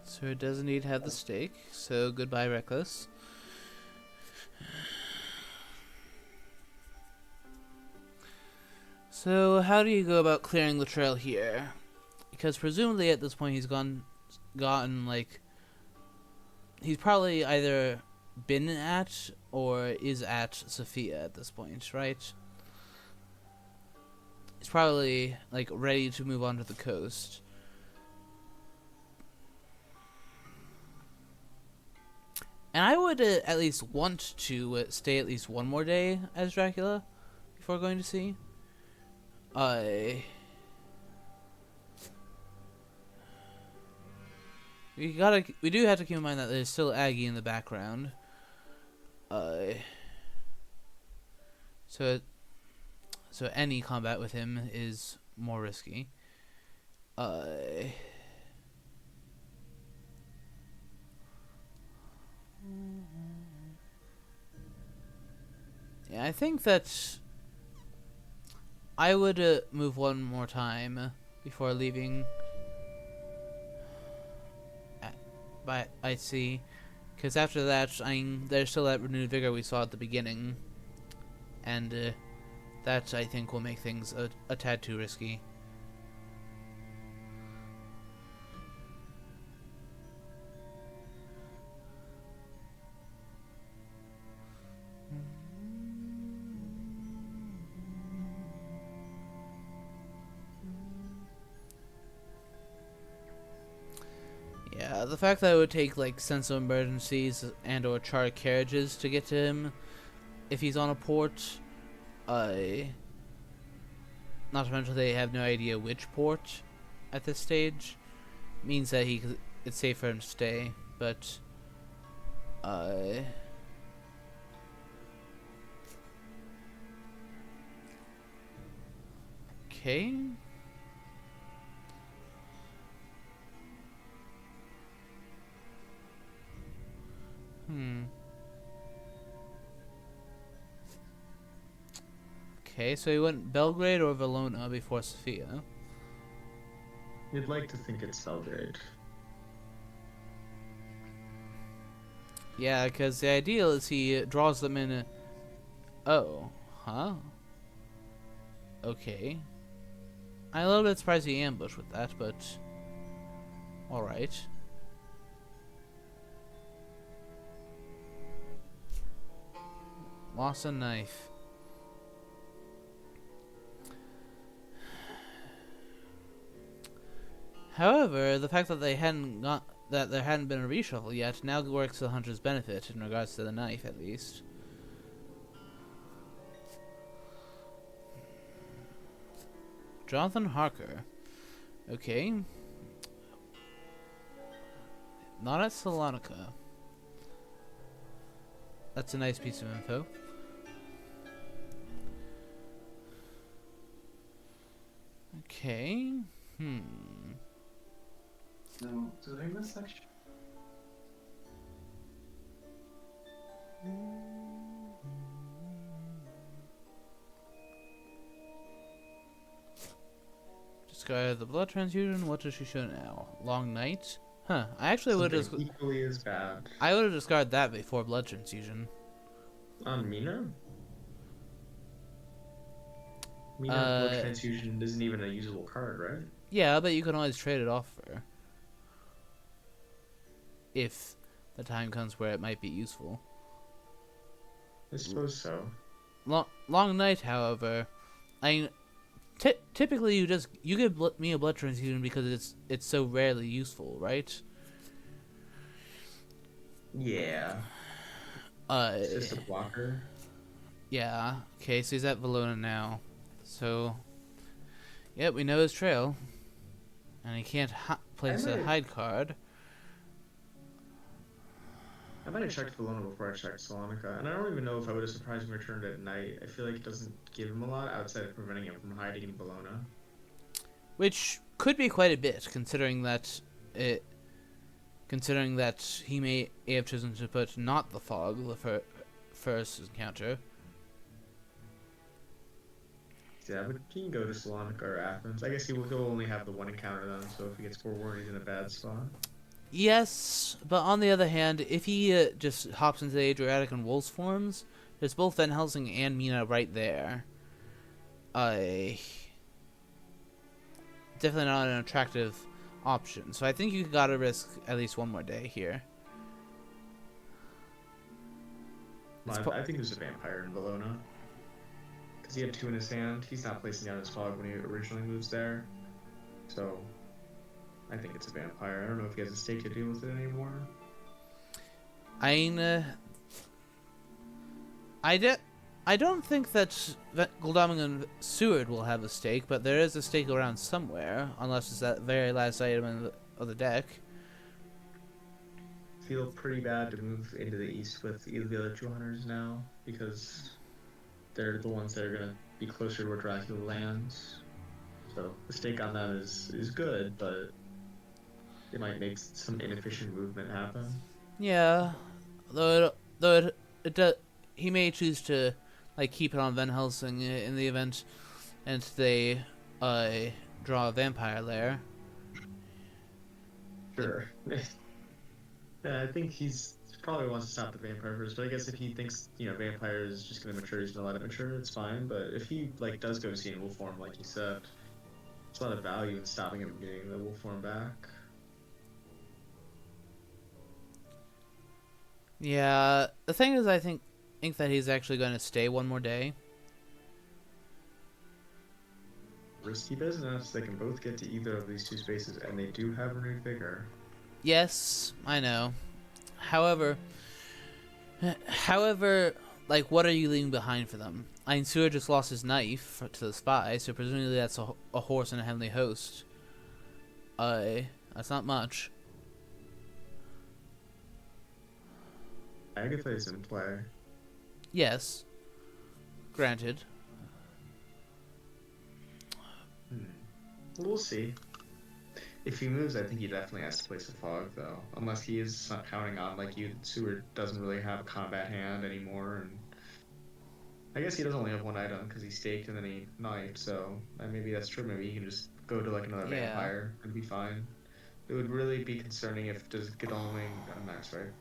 So it does indeed have the stake, so goodbye Reckless. So how do you go about clearing the trail here? Because presumably at this point he's gotten like, he's probably either been at or is at Sophia at this point, right? He's probably like ready to move on to the coast. And I would at least want to stay at least one more day as Dracula before going to sea. I we do have to keep in mind that there's still Aggie in the background. So any combat with him is more risky. Yeah, I think that I would move one more time before leaving. By I see, because after that, there's still that renewed vigor we saw at the beginning, and that I think will make things a tad too risky. Yeah, the fact that it would take like sense of emergencies and or chartered carriages to get to him if he's on a port, not to mention they have no idea which port at this stage, means that it's safe for him to stay. But okay. Okay, so he went Belgrade or Valona before Sofia. You'd like to think it's Belgrade. Yeah, because the ideal is he draws them in. Oh, huh? Okay. I'm a little bit surprised he ambushed with that, but alright. Lost a knife. However, the fact that there hadn't been a reshuffle yet now works to the hunter's benefit in regards to the knife, at least. Jonathan Harker. Okay. Not at Salonika. That's a nice piece of info. Okay. No, so in this section. Discard the blood transfusion. What does she show now? Long night? Huh. I actually would have. Equally as bad. I would have discarded that before blood transfusion. On Mina? Mina's blood transfusion isn't even a usable card, right? Yeah, but you can always trade it off for her. If the time comes where it might be useful. I suppose so. Long night, however, I mean, typically you give me a blood transfusion because it's so rarely useful, right? Yeah. It's just a blocker. Yeah. Okay, so he's at Valona now. So, yeah, we know his trail, and he can't place a hide card. I might have checked Valona before I checked Salonika, and I don't even know if I would have surprised him returned at night. I feel like it doesn't give him a lot outside of preventing him from hiding in Valona. Which could be quite a bit, considering that he may have chosen to put not the fog the first encounter. Yeah, but he can go to Salonika or Athens. I guess he'll only have the one encounter then, so if he gets forewarned, he's in a bad spot. Yes, but on the other hand, if he just hops into the Adriatic and Wolves forms, there's both Van Helsing and Mina right there. Definitely not an attractive option. So I think you gotta risk at least one more day here. Well, I think there's a vampire in Valona. Because he had 2 in his hand. He's not placing down his fog when he originally moves there. So I think it's a vampire. I don't know if he has a stake to deal with it anymore. I I don't think that Goldaming and Seward will have a stake, but there is a stake around somewhere, unless it's that very last item of the deck. Feel pretty bad to move into the east with either the other two hunters now, because they're the ones that are gonna be closer to where Dracula lands. So the stake on that is good, but it might make some inefficient movement happen. Yeah, though it does, he may choose to like keep it on Van Helsing in the event, and they draw a vampire lair. Sure. Yeah, I think he's probably wants to stop the vampire first, but I guess if he thinks, vampire is just gonna mature, he's gonna let it mature, it's fine. But if he like does go see in wolf form, like you said, there's a lot of value in stopping him from getting the wolf form back. Yeah, the thing is, I think that he's actually going to stay one more day. Risky business. They can both get to either of these two spaces, and they do have renewed vigor. Yes, I know. However, like, what are you leaving behind for them? I mean, Seward just lost his knife to the spy, so presumably that's a horse and a heavenly host. That's not much. Agatha is in play. Yes. Granted. We'll see. If he moves, I think he definitely has to place a fog, though. Unless he is not counting on, like you, Seward doesn't really have a combat hand anymore, and I guess he does only have one item because he staked and then he knifed, so maybe that's true. Maybe he can just go to like another vampire and be fine. It would really be concerning if does Godalming,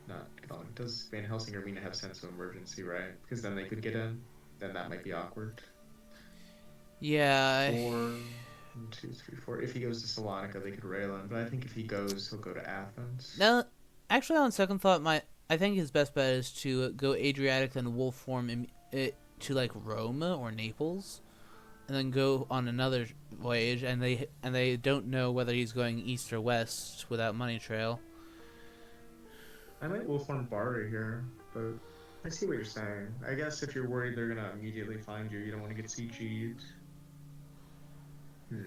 not Godalming, does Van Helsing or Mina have sense of emergency, right? Because then they could get in, then that might be awkward. Yeah. 1, 2, 3, 4. If he goes to Salonika, they could rail him, but I think if he goes, he'll go to Athens. Now, actually, on second thought, I think his best bet is to go Adriatic and wolf form to like Rome or Naples, and then go on another voyage, and they don't know whether he's going east or west without money trail. I might wolf form barter here, but I see what you're saying. I guess if you're worried they're gonna immediately find you, you don't want to get CG'd. We'll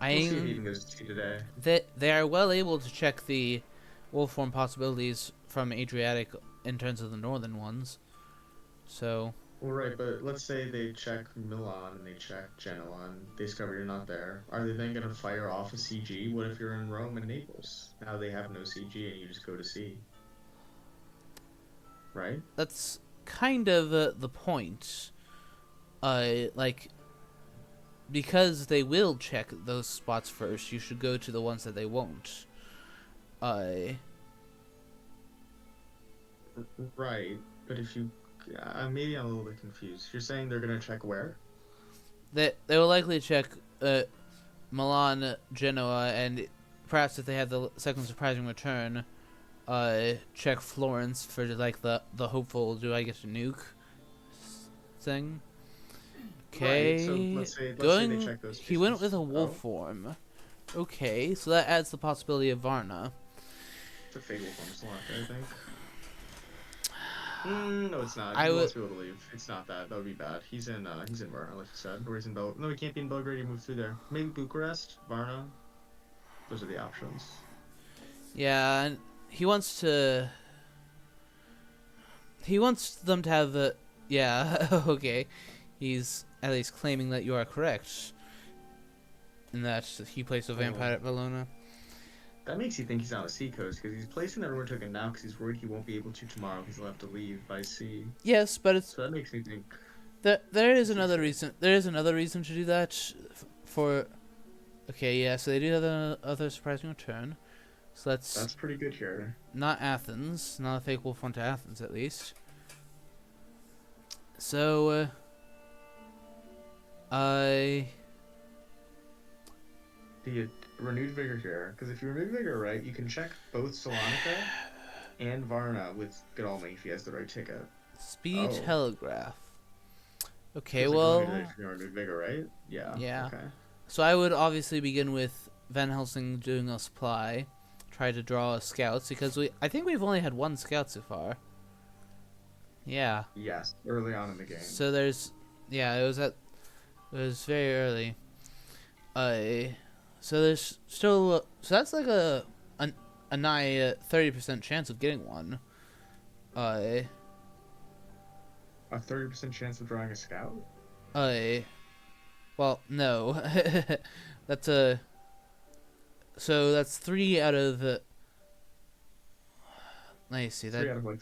see if he even goes to sea today. They are well able to check the wolf form possibilities from Adriatic in terms of the northern ones. So. Well, right, but let's say they check Milan and they check Genoa and they discover you're not there. Are they then going to fire off a CG? What if you're in Rome and Naples? Now they have no CG and you just go to sea. Right? That's kind of the point. Like, because they will check those spots first, you should go to the ones that they won't. Right, but if you... maybe I'm a little bit confused. You're saying they're going to check where? They will likely check Milan, Genoa, and perhaps if they have the second surprising return, check Florence for like the hopeful do I get to nuke thing. Okay, right, so let's say they check those he went with a wolf form. Okay, so that adds the possibility of Varna. It's a fake wolf form slot, I think. No, it's not. I would be able to leave. It's not that. That would be bad. He's in Varna, like you said. Or he's in No, he can't be in Belgrade. He moved through there. Maybe Bucharest, Varna. Those are the options. Yeah, and he wants them to have the. Yeah, okay. He's at least claiming that you are correct. And that he placed a vampire at Valona. That makes you think he's on the seacoast, because he's placing that rumor token now because he's worried he won't be able to tomorrow because he'll have to leave by sea. Yes, but it's... So that makes me think... There is another reason. There is another reason to do that. Okay, yeah, so they do have another surprising return. So that's pretty good here. Not Athens. Not a fake wolf one to Athens, at least. So, Do you renewed vigor here? Because if you renewed vigor right, you can check both Salonika and Varna with Godalming if he has the right ticket. Speed telegraph. Okay, renewed vigor, right? Yeah. Yeah. Okay. So I would obviously begin with Van Helsing doing a supply, try to draw scouts because I think we've only had one scout so far. Yeah. Yes, early on in the game. So there's, yeah, it was very early. So there's still, so that's like a nigh 30% chance of getting one. Uh, A 30% chance of drawing a scout? uh, well, no, that's a, so that's 3 out of, let me see that.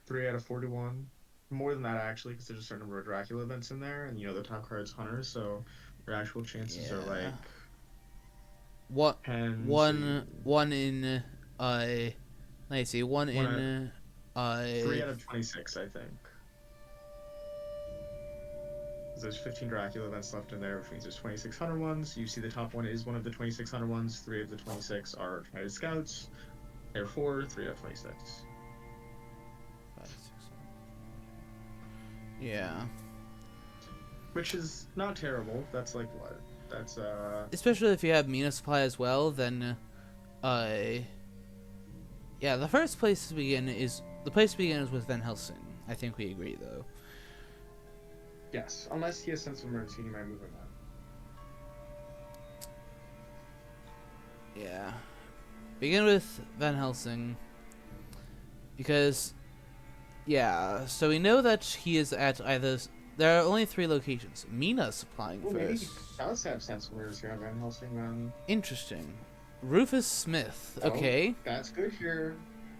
3 out of 41. More than that actually, because there's a certain number of Dracula events in there, and the top card's hunters, so your actual chances are Yeah. like What 10. one in let me see, one One out, in 3 out of 26, I think. There's 15 Dracula events left in there, which means there's 2,600 ones. You see the top one is one of the 2,600 ones. 3 of the 26 are Trident Scouts. Therefore, 3 out of 26. 5, 6, 7. Yeah. Which is not terrible. That's like what? That's Especially if you have Mina supply as well, then yeah, the first place to begin is with Van Helsing. I think we agree though. yes. Unless he has sense of emergency, he might move him on. Yeah. Begin with Van Helsing. Because yeah, so we know that he is at either, there are only 3 locations. Mina supplying Well, maybe first. he does have sense of emergency on Van Helsing then. Interesting. Rufus Smith. Okay. Oh, that's good here.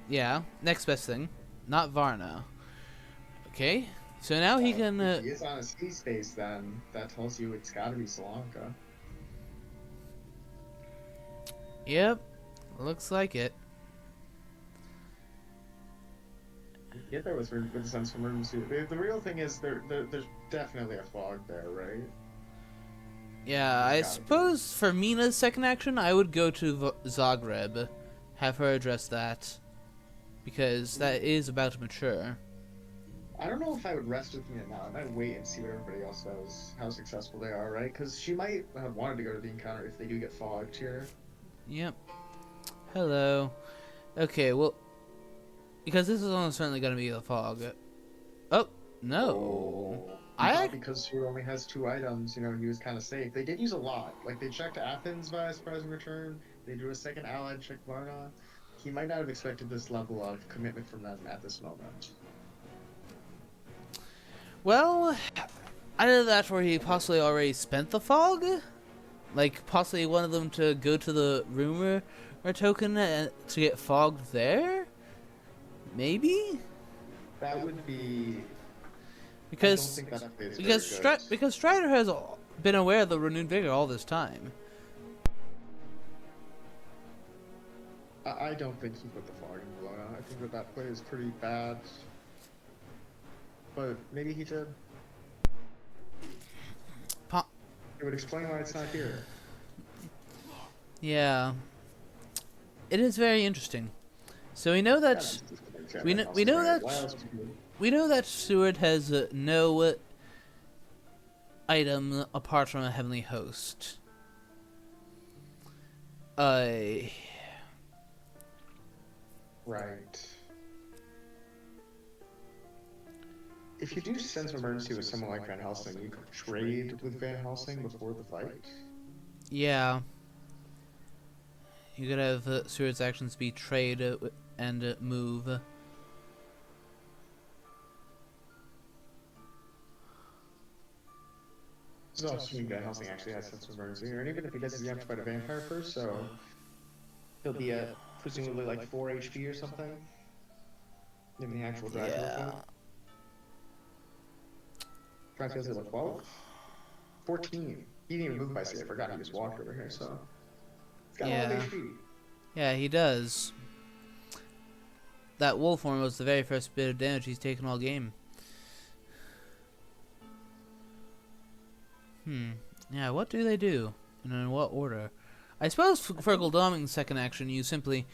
Yeah. Next best thing. Not Varna. Okay. So now he can. If he is on a sea space, then that tells you it's got to be Sri Lanka. Yep. Looks like it. Get there with sense of emergency. The real thing is there's definitely a fog there, right? Yeah, I suppose for Mina's second action, I would go to Zagreb, have her address that, because that is about to mature. I don't know if I would rest with Mina now. I might wait and see what everybody else does, how successful they are, right? Because she might have wanted to go to the encounter if they do get fogged here. Yep. Hello. Okay, well, because this is almost certainly going to be the fog. Oh, no. Because she only has 2 items, he was kind of safe. They did use a lot. Like, they checked Athens via surprise and return. They drew a second allied check Varna. He might not have expected this level of commitment from them at this moment. Well, either that or he possibly already spent the fog. Like, possibly wanted them to go to the rumor or token to get fogged there? Maybe? That would be... Because Strider has been aware of the renewed vigor all this time. I don't think he put the fog in Bologna. I think that play is pretty bad. But maybe he did. It would explain why it's not here. Yeah. It is very interesting. So we know that we know that Seward has no item apart from a heavenly host. Right. If you do sense of emergency with someone like Van Helsing, you could trade with Van Helsing before the fight. Yeah. You could have Seward's actions be trade and move. This is all assuming Van Helsing actually has sense of emergency, or even if he does, he's gonna have to fight a vampire first, so he'll be at presumably like 4 HP or something in the actual Dracula fight. Dracula's at like 12? 14. He didn't even move by C. I forgot he just walked over here, so he's got a lot of HP. Yeah, he does. That wolf horn was the very first bit of damage he's taken all game. Yeah, what do they do? And in what order? I suppose for Goldoming's second action, you simply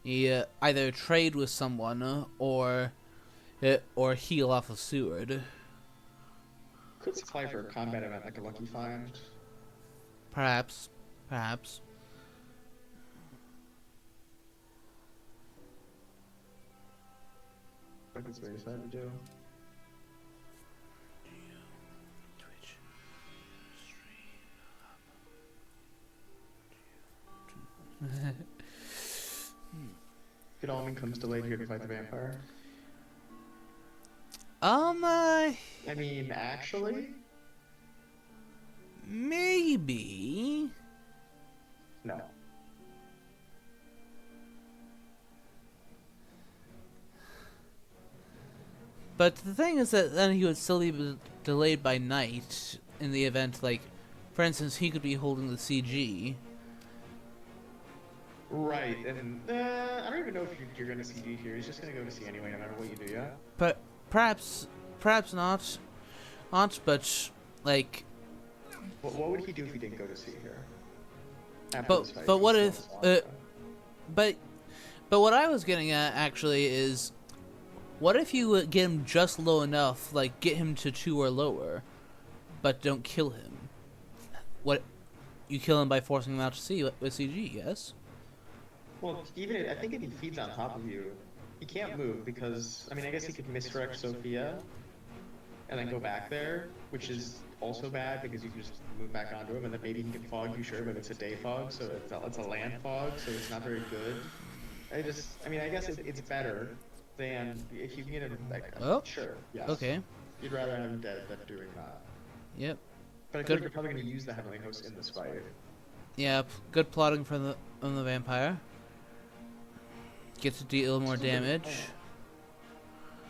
either trade with someone or heal off of Seward. Could supply for a combat event like a Lucky Find. Perhaps. That's what he decided to do. Godalming comes delayed here to fight the vampire. Uh, I mean, actually, maybe. no. But the thing is that then he would still be delayed by night in the event, like, for instance, he could be holding the CG. Right, and I don't even know if you're gonna see D here. He's just gonna go to C anyway, no matter what you do, yeah? But perhaps not, but, like... What would he do if he didn't go to C here? But what if... But what I was getting at, actually, is... What if you get him just low enough, like, get him to 2 or lower, but don't kill him? What... You kill him by forcing him out to C with CG, yes? Well, I think if he feeds on top of you, he can't move because, I mean, I guess he could misdirect Sophia and then go back there, which is also bad because you can just move back onto him, and then maybe he can fog you, sure, but it's a day fog, so it's a land fog, so it's not very good. I mean, I guess it's better than if you can get him, like, sure, yes. Okay. You'd rather have him dead than doing that. Yep. But I feel like you're probably going to use the Heavenly Host in this fight. Yep. Good plotting from the vampire. Get to deal more damage.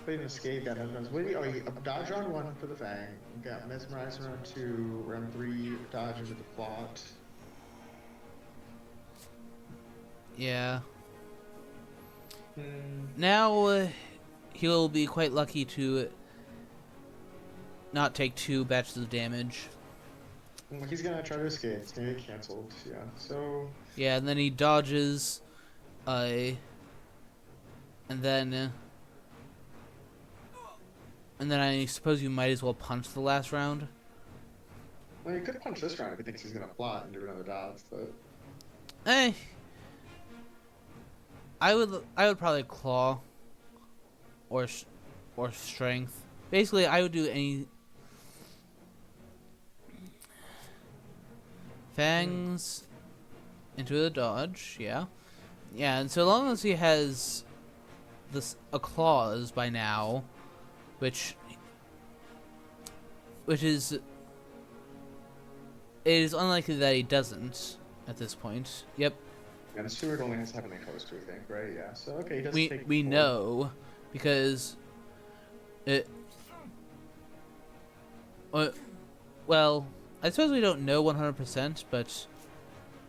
Played an escape, got mesmerized. Dodge round 1 for the Fang. Got mesmerized round 2, round 3, dodge into the plot. Yeah. Now, he'll be quite lucky to not take 2 batches of damage. He's gonna try to escape. It's gonna get cancelled, yeah. So... Yeah, and then he dodges, and then I suppose you might as well punch the last round. Well, you could punch this round if he thinks he's gonna plot and do another dodge, but... I would probably claw or strength. Basically, I would do any fangs into the dodge, yeah. Yeah, and so long as he has a claws by now, which is it is unlikely that he doesn't at this point. Yep. Yeah, the Steward only has Heavenly Host, we think, right? Yeah. So okay, he does take we 4. know because it. Well, I suppose we don't know 100%, but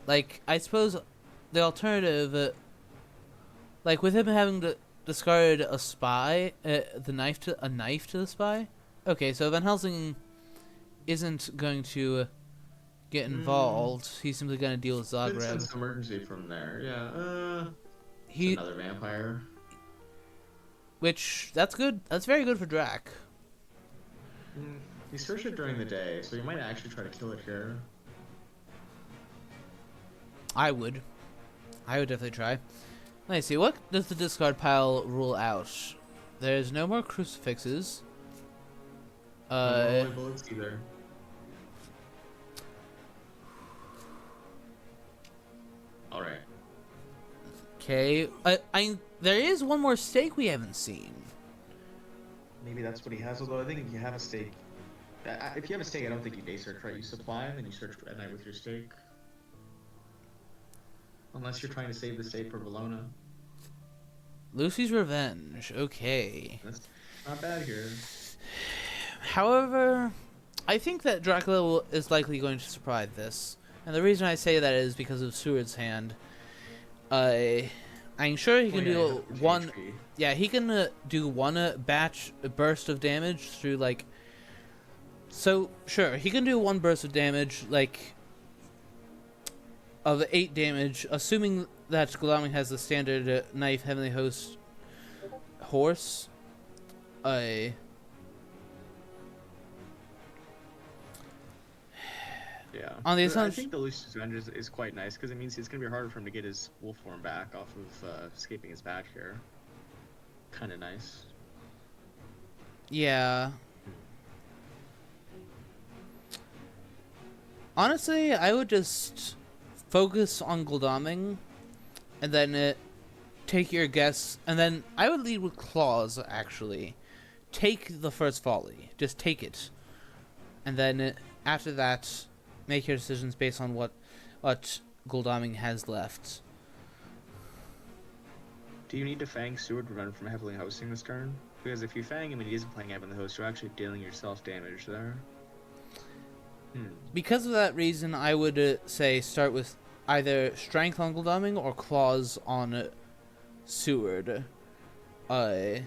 like I suppose the alternative, like with him having to discard a spy, a knife to the spy. Okay, so Van Helsing isn't going to get involved. He's simply going to deal with Zagreb. It's emergency from there. Yeah. He another vampire. Which that's good. That's very good for Drac. He searched it during the day, so you might actually try to kill it here. I would definitely try. Let me see. What does the discard pile rule out? There's no more crucifixes. No more bullets either. All right. Okay. There is one more stake we haven't seen. Maybe that's what he has. Although I think if you have a stake, if you have a stake, I don't think you day search, right? You supply and then you search at night with your stake. Unless you're trying to save the stake for Valona. Lucy's Revenge. Okay. That's not bad here. However, I think that Dracula is likely going to survive this. And the reason I say that is because of Seward's hand. I'm sure he can do one... HP. Yeah, he can do one burst of damage through, like... So, sure, he can do one burst of damage, like... Of 8 damage, assuming that Godalming has the standard knife, Heavenly Host, horse. Yeah. On the I assumption... think the Lucius Revenge is quite nice, because it means it's going to be harder for him to get his wolf form back off of escaping his back here. Kind of nice. Yeah. Honestly, I would just focus on Godalming and then take your guess, and then I would lead with claws, actually. Take the first volley. Just take it. And then after that, make your decisions based on what Goldaming has left. Do you need to Fang Seward to prevent him from heavily hosting this turn? Because if you Fang him and he isn't playing Heavenly Host, you're actually dealing yourself damage there. Because of that reason, I would say start with either Strength on Goldaming or Claws on Seward. But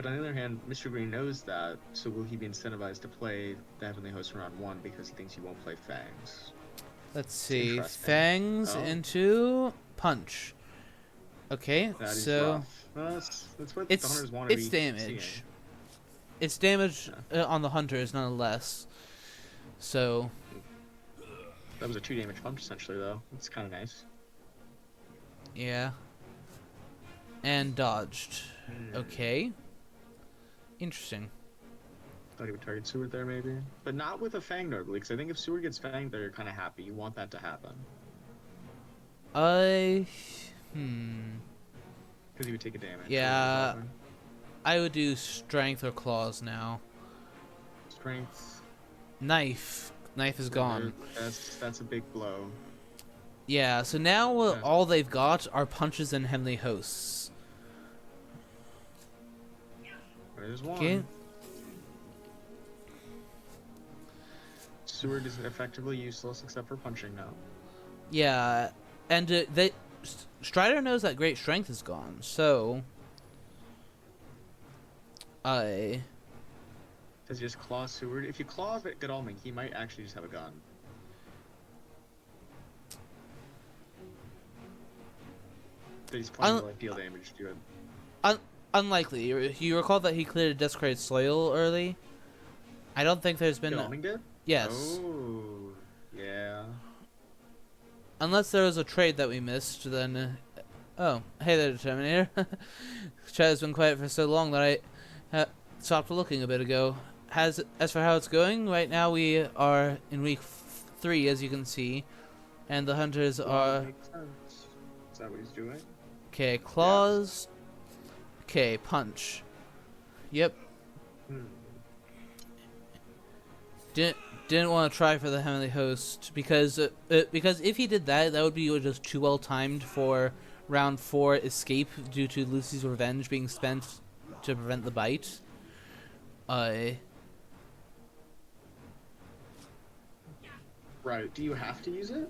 on the other hand, Mr. Green knows that, so will he be incentivized to play the Heavenly Host in round 1 because he thinks you won't play Fangs? Let's see. Interesting. Fangs into Punch. Okay, That is so rough. Well, that's what the hunters want to it's be damage. seeing. It's damage on the hunters, nonetheless. So That was a 2 damage punch, essentially, though. It's kind of nice. yeah, and dodged. Okay, interesting. Thought he would target Seward there, maybe. But not with a Fang, notably, because I think if Seward gets Fanged there, you're kind of happy. You want that to happen. Because he would take a damage. Yeah, I would do Strength or Claws now. Strength. Knife. Knife is gone. That's a big blow. Yeah, so now all they've got are punches and Heavenly Hosts. There's one. Okay. Seward is effectively useless except for punching now. Yeah, and Strider knows that Great Strength is gone, so Does he just claw Seward? If you claw Godalming, he might actually just have a gun. But he's planning to like deal damage to it. unlikely. You recall that he cleared a desecrated soil early? I don't think there's been... Godalming did? Yes. Oh, yeah. Unless there was a trade that we missed, then... oh, hey there, Determinator. Chat has been quiet for so long that I stopped looking a bit ago. As for how it's going, right now we are in week 3, as you can see. And the hunters are... Makes sense. Is that what he's doing? Okay, claws. Okay, punch. Yep. Didn't want to try for the Heavenly Host because if he did that, that would be just too well timed for round 4 escape due to Lucy's revenge being spent to prevent the bite. Right. Do you have to use it?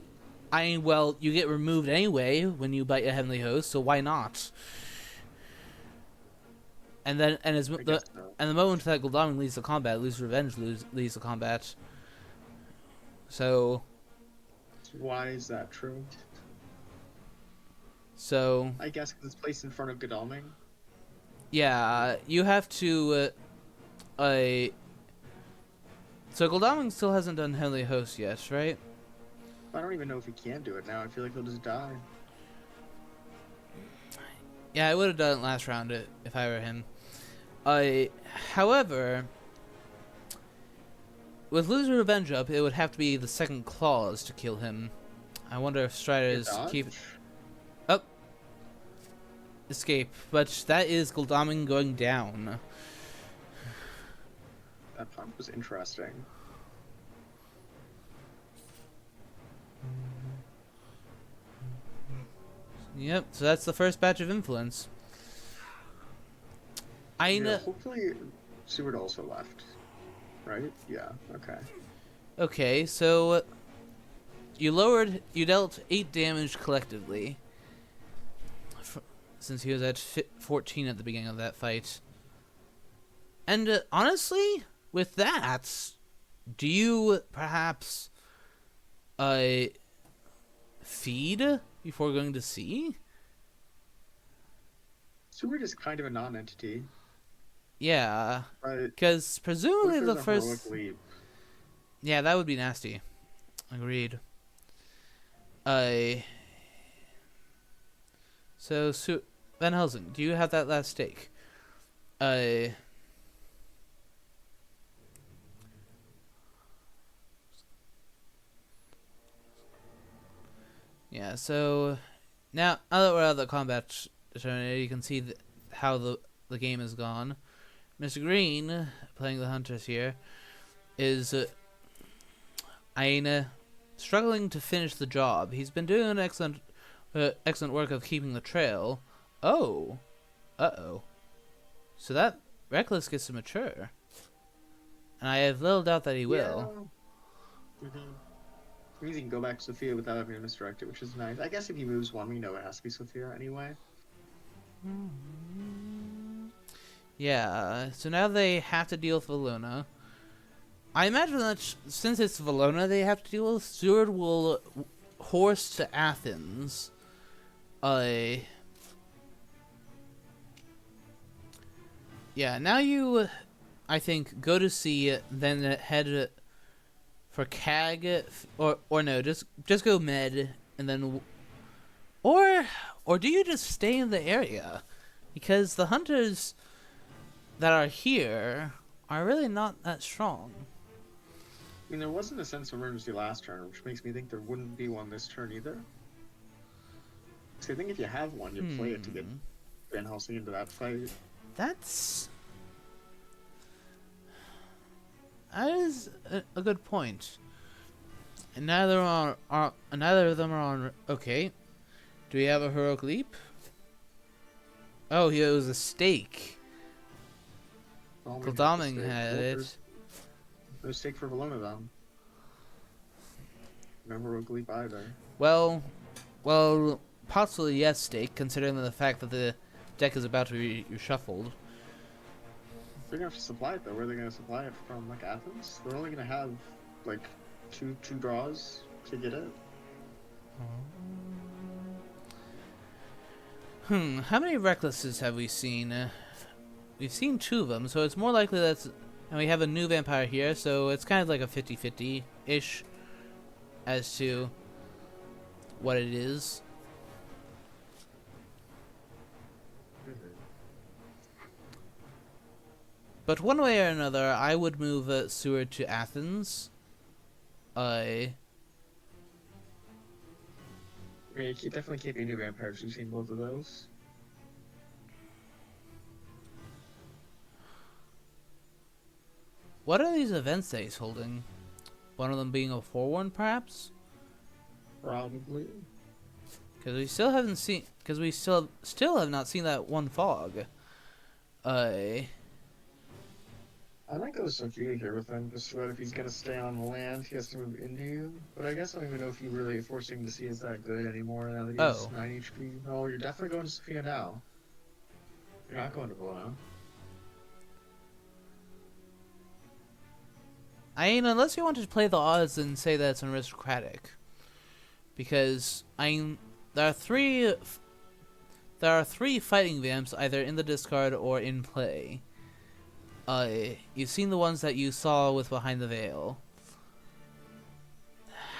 I mean, well, you get removed anyway when you bite a Heavenly Host, so why not? And then, and the moment that Goldaming leads the combat, Lucy's revenge leads the combat. So. Why is that true? So. I guess because it's placed in front of Godalming. Yeah, you have to. So Goldaming still hasn't done Heavenly Host yet, right? I don't even know if he can do it now. I feel like he'll just die. Yeah, I would have done it last round if I were him. However, with Lucy's revenge up, it would have to be the second clause to kill him. I wonder if Strider's keep up escape, but that is Goldaming going down. That pump was interesting. Yep, so that's the first batch of influence. Hopefully, Seward also left. Right? Yeah. Okay. Okay, so you dealt 8 damage collectively, since he was at 14 at the beginning of that fight. And honestly, with that, do you perhaps feed before going to sea? Seward is kind of a non-entity. Yeah, because presumably the first... leap. Yeah, that would be nasty. Agreed. So, Van Helsing, do you have that last stake? Yeah, so now that we're out of the combat tournament, you can see how the game has gone. Mr. Green, playing the hunters here, is struggling to finish the job. He's been doing an excellent work of keeping the trail. Oh, so that Reckless gets to mature, and I have little doubt that he will. Yeah. Means he can go back to Sophia without having to misdirect it, which is nice. I guess if he moves one, we know it has to be Sophia anyway. Yeah, so now they have to deal with Valona. I imagine that since it's Valona they have to deal with, Seward will horse to Athens. Yeah, now you, I think, go to sea, then head for CAG, or no, just go med, and then, or do you just stay in the area? Because the hunters that are here are really not that strong. I mean, there wasn't a sense of emergency last turn, which makes me think there wouldn't be one this turn either. So I think if you have one, you play it to get Van Helsing into that fight. That is a good point. And neither of them are on. Okay, do we have a heroic leap? Oh, it was a stake. Gildaming had it. No stake for Valona then. No heroic leap either. Well, possibly yes, stake, considering the fact that the deck is about to be reshuffled. They're gonna have to supply it though. Where are they gonna supply it from? Like Athens? They're only gonna have like two draws to get it. How many Recklesses have we seen? We've seen 2 of them, so it's more likely that's... And we have a new vampire here, so it's kind of like a 50-50-ish as to what it is. But one way or another, I would move Seward to Athens. Yeah, you definitely can't be new vampires. We've seen both of those. What are these events that he's holding? One of them being a forewarn, perhaps? Probably. Because we still haven't seen... Because we still have not seen that one fog. I might go to Sophia here with him, just so that if he's gonna stay on the land, he has to move into you. But I guess I don't even know if you really forcing to see is that good anymore now that he's 9 HP. No, you're definitely going to Sophia now. You're not going to Valona. I mean, unless you want to play the odds and say that it's an aristocratic. Because, there are three fighting vamps either in the discard or in play. You've seen the ones that you saw with Behind the Veil.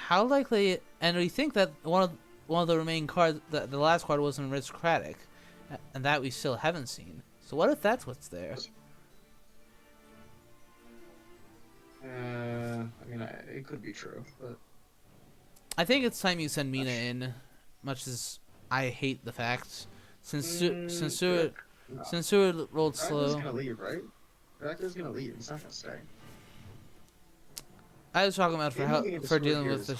How likely... And we think that one of the remaining cards, the last card was an aristocratic. And that we still haven't seen. So what if that's what's there? I mean, it could be true, but... I think it's time you send Mina in, much as I hate the fact. Since Seward rolled slow... Dracula's gonna leave, right? Dracula's gonna leave, he's not gonna stay. I was talking about for dealing with the...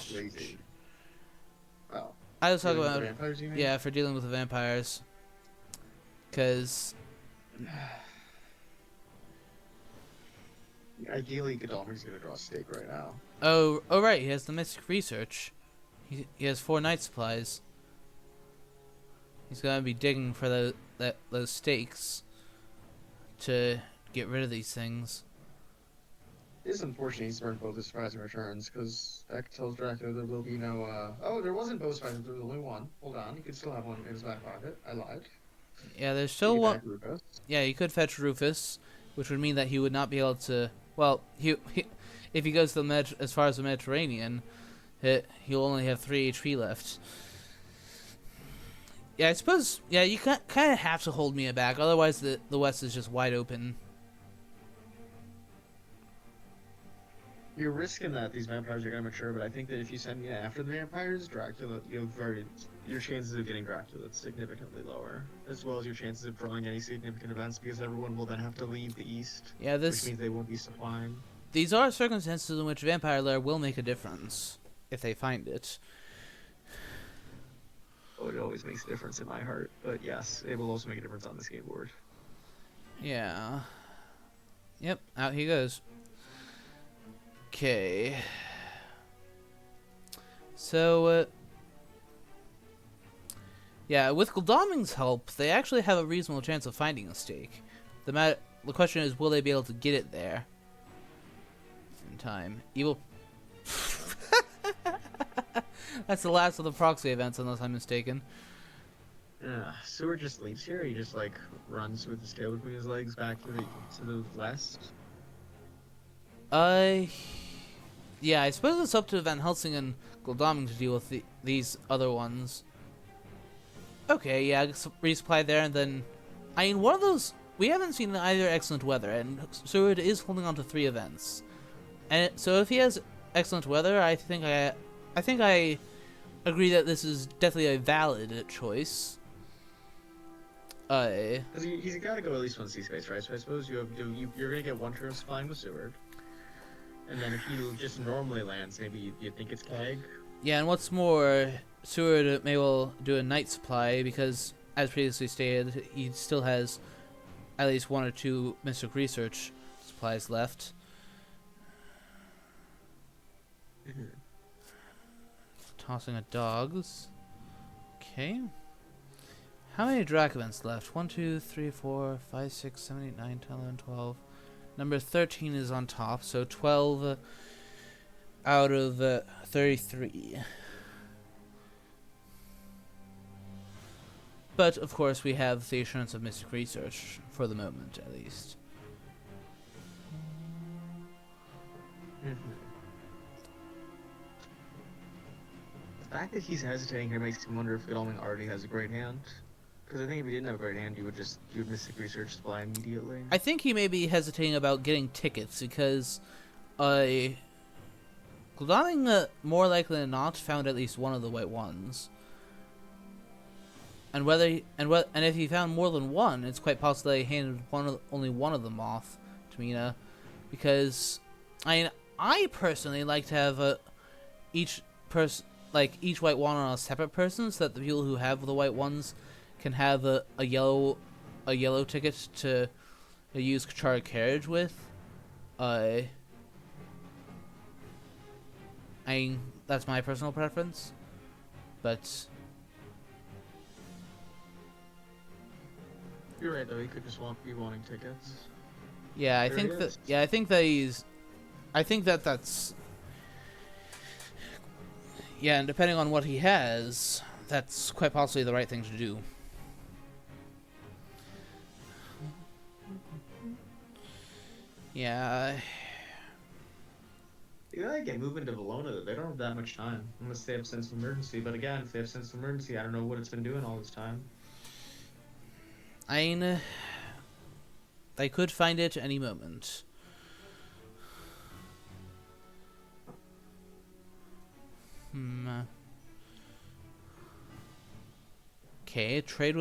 Well, I was talking about... vampires, you mean? Yeah, for dealing with the vampires. Because... Ideally, Godalmer's gonna draw a stake right now. Oh, right, he has the Mystic Research. He has 4 night supplies. He's gonna be digging for those stakes to get rid of these things. It is unfortunate he's burned both his surprising returns, because that tells Dracula there will be no, Oh, there wasn't both surprising, there was only one. Hold on, he could still have one in his back pocket. I lied. Yeah, there's still one... Yeah, you could fetch Rufus, which would mean that he would not be able to... Well, if he goes to as far as the Mediterranean, he'll only have 3 HP left. Yeah, I suppose... Yeah, you kind of have to hold Mia back, otherwise the West is just wide open. You're risking that these vampires are gonna mature, but I think that if you send me after the vampires, Dracula, your chances of getting Dracula is significantly lower, as well as your chances of drawing any significant events, because everyone will then have to leave the east, Yeah, which means they won't be supplying. these are circumstances in which vampire lair will make a difference if they find it. Oh, it always makes a difference in my heart, but yes, it will also make a difference on the skateboard. Yeah. Yep, out he goes. Okay. So, yeah, with Gul'daming's help, they actually have a reasonable chance of finding a stake. The question is, will they be able to get it there in time? Evil. That's the last of the proxy events, unless I'm mistaken. Seward just leaves here. He just like runs with his tail between his legs back to the west. Yeah, I suppose it's up to Van Helsing and Gul'daming to deal with these other ones. Okay, yeah, resupply there, and then... I mean, one of those... We haven't seen either excellent weather, and Seward is holding on to 3 events. And so if he has excellent weather, I think I agree that this is definitely a valid choice. He's got to go at least one sea space, right? So I suppose you're gonna get one turn flying with Seward. And then if he just normally lands, maybe you think it's Keg. Yeah, and what's more, Seward may well do a night supply because, as previously stated, he still has at least 1 or 2 Mystic Research supplies left. Tossing at dogs. Okay. How many Drac events left? 1, 2, 3, 4, 5, 6, 7, 8, 9, 10, 11, 12. Number 13 is on top, so 12 out of 33. But, of course, we have the assurance of Mystic Research, for the moment, at least. The fact that he's hesitating here makes me wonder if Godalming already has a great hand. Because I think if he didn't have a great hand, you would Mystic Research supply immediately. I think he may be hesitating about getting tickets because Godalming more likely than not found at least one of the white ones. And if he found more than one, it's quite possible that he handed only one of them off to Mina, because I personally like to have each white one on a separate person, so that the people who have the white ones can have a yellow ticket to use Kachara carriage with. That's my personal preference, but you're right though. He could just be wanting tickets. Yeah, I think that's. Yeah, and depending on what he has, that's quite possibly the right thing to do. Yeah. You gotta get moving to Valona. They don't have that much time unless they have sense of emergency. But again, if they have sense of emergency, I don't know what it's been doing all this time. They could find it any moment. Okay, trade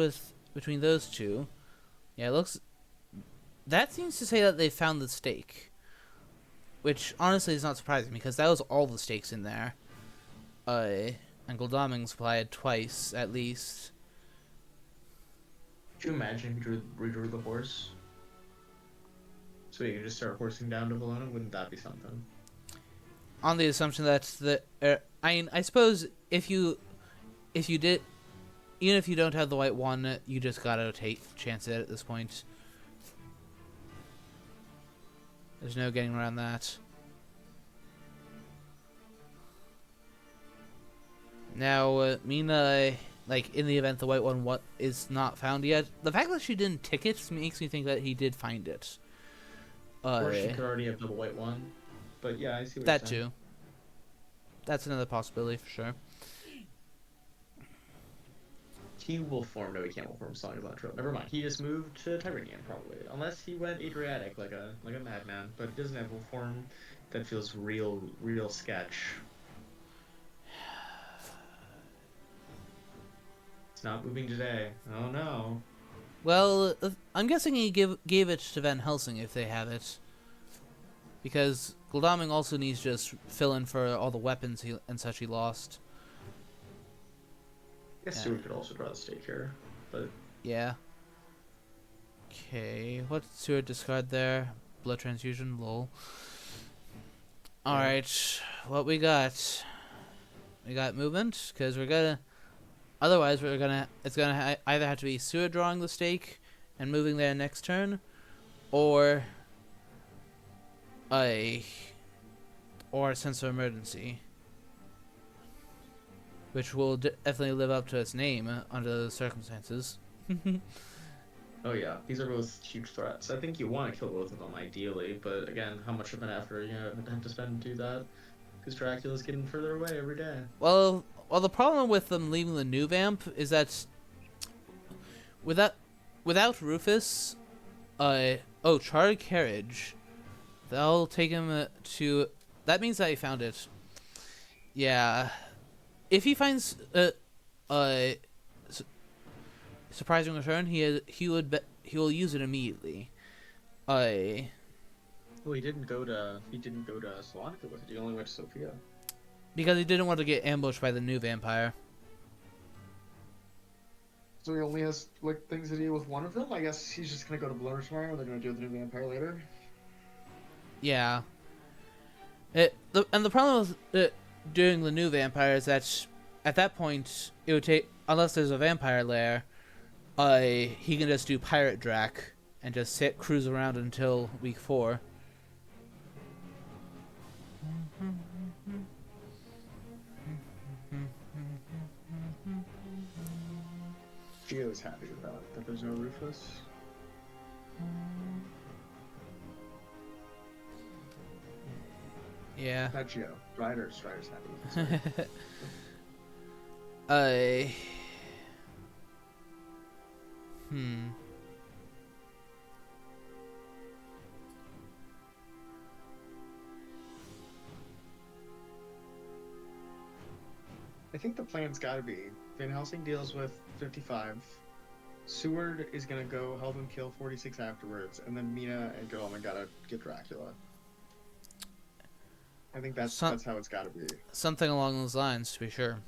between those two. Yeah, it looks. That seems to say that they found the stake, which honestly is not surprising because that was all the stakes in there. And Gul'daming supplied twice at least. Could you imagine if he redrew the horse? So you could just start horsing down to Valona? Wouldn't that be something? On the assumption that I suppose if you did, even if you don't have the white one, you just gotta chance it at this point. There's no getting around that. Now, Mina, in the event the white one is not found yet, the fact that she didn't tick it makes me think that he did find it. Or she could already have the white one. But yeah, I see what that you're saying. too. That's another possibility for sure. He will form. No, he can't will form Sonic Electro. Never mind. He just moved to Tyrannian probably, unless he went Adriatic like a madman. But he doesn't have will form. That feels real sketch. It's not moving today. Oh no. Well, I'm guessing he gave it to Van Helsing if they have it. Because Gladaming also needs to just fill in for all the weapons and such he lost. I guess Seward could also draw the stake here, but... Yeah. Okay, what's Seward discard there? Blood transfusion, lol. Alright, what we got? We got movement, because we're gonna... Otherwise, it's gonna either have to be Seward drawing the stake and moving there next turn, or a sense of emergency, which will definitely live up to its name under those circumstances. Oh yeah, these are both huge threats. I think you want to kill both of them ideally, but again, how much of an effort you have to spend to do that? Because Dracula's getting further away every day. Well, the problem with them leaving the new vamp is that without Rufus, charred carriage, they'll take him to. That means that he found it. Yeah, if he finds surprising return, he will use it immediately. Well, he didn't go to Salonica with it. He only went to Sophia. Because he didn't want to get ambushed by the new vampire. So he only has like things to deal with one of them. I guess he's just gonna go to Blur tomorrow. And they're gonna deal with the new vampire later. Yeah. And the problem with doing the new vampire is that at that point it would take, unless there's a vampire lair, he can just do Pirate Drac and just cruise around until week 4. Gio's happy about it, that there's no Rufus. Yeah. Not Gio. Strider's happy. I think the plan's gotta be Van Helsing deals with 55. Seward is gonna go help him kill 46 afterwards, and then Mina and Goldman gotta get Dracula. I think that's how it's gotta be. Something along those lines, to be sure.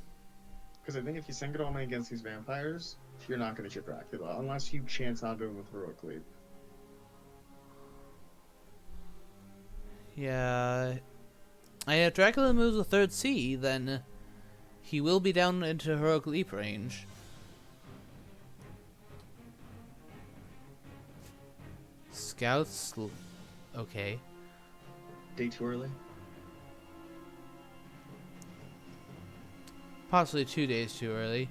Because I think if you send Goldman against these vampires, you're not gonna get Dracula, unless you chance onto him with Heroic Leap. Yeah. If Dracula moves a 3rd C, then he will be down into Heroic Leap range. Scouts? Okay. Day too early? Possibly 2 days too early.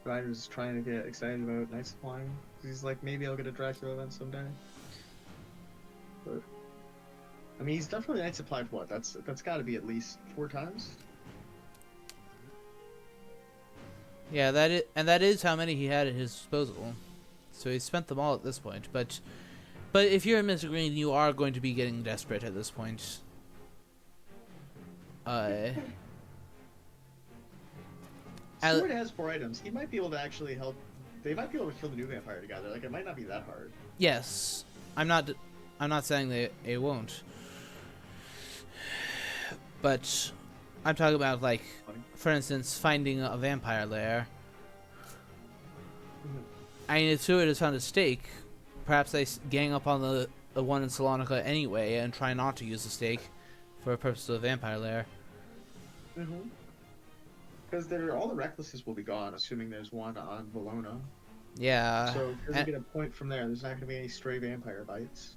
Ryder's trying to get excited about Night Supplying. He's like, maybe I'll get a Dracula event someday. But I mean, he's definitely Night Supplied what? That's got to be at least 4 times. Yeah, that is how many he had at his disposal. So he spent them all at this point. But if you're in Mr. Green, you are going to be getting desperate at this point. Stewart has 4 items. He might be able to actually help. They might be able to kill the new vampire together. Like, it might not be that hard. Yes, I'm not saying that it won't. But I'm talking about, like, for instance, finding a vampire lair. I mean, if Stewart has found a stake, perhaps they gang up on the one in Salonica anyway and try not to use the stake for a purpose of a vampire lair. Because all the recklesses will be gone, assuming there's one on Valona. Yeah. So if you're going to get a point from there, there's not going to be any stray vampire bites.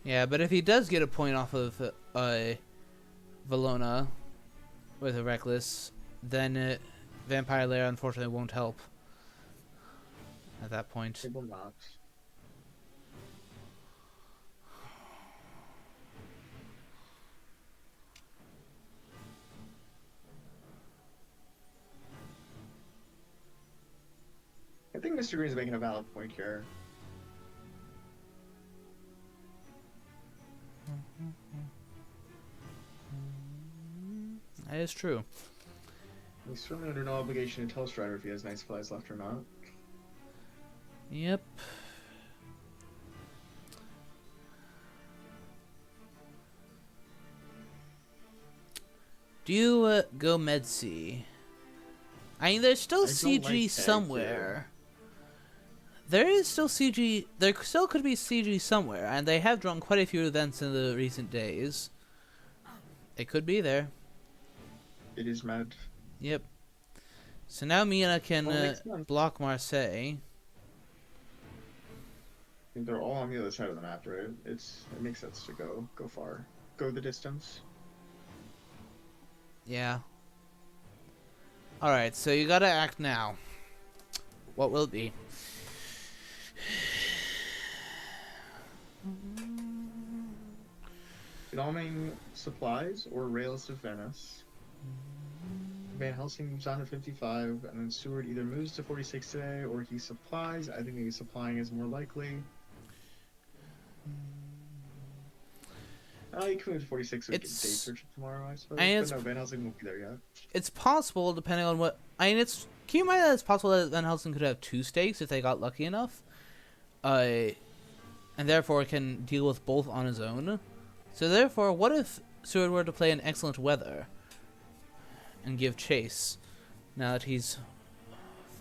Yeah, but if he does get a point off of Valona with a reckless, then Vampire Lair unfortunately won't help. at that point. It will not. I think Mr. Green's making a valid point here. That is true. He's certainly under no obligation to tell Strider if he has nice flies left or not. Yep. Do you go Med-C? I mean, there's still I don't CG like tag somewhere. There is still CG. There still could be CG somewhere, and they have drawn quite a few events in the recent days. It could be there. It is mad. Yep. So now Mina can Well, next month. block Marseille. I think they're all on the other side of the map, right? It makes sense to go far, go the distance. Yeah. Alright, so you gotta act now. What will it be? Godalming supplies or Rails to Venice. Van Helsing moves on to 55, and then Seward either moves to 46 today or he supplies. I think maybe supplying is more likely. You can move to 46 so we can day search it tomorrow, I suppose. But no, Van Helsing won't be there yet. It's possible, depending on what... I mean, keep in mind that it's possible that Van Helsing could have 2 stakes if they got lucky enough. And therefore can deal with both on his own. So therefore, what if Seward were to play an excellent weather and give chase now that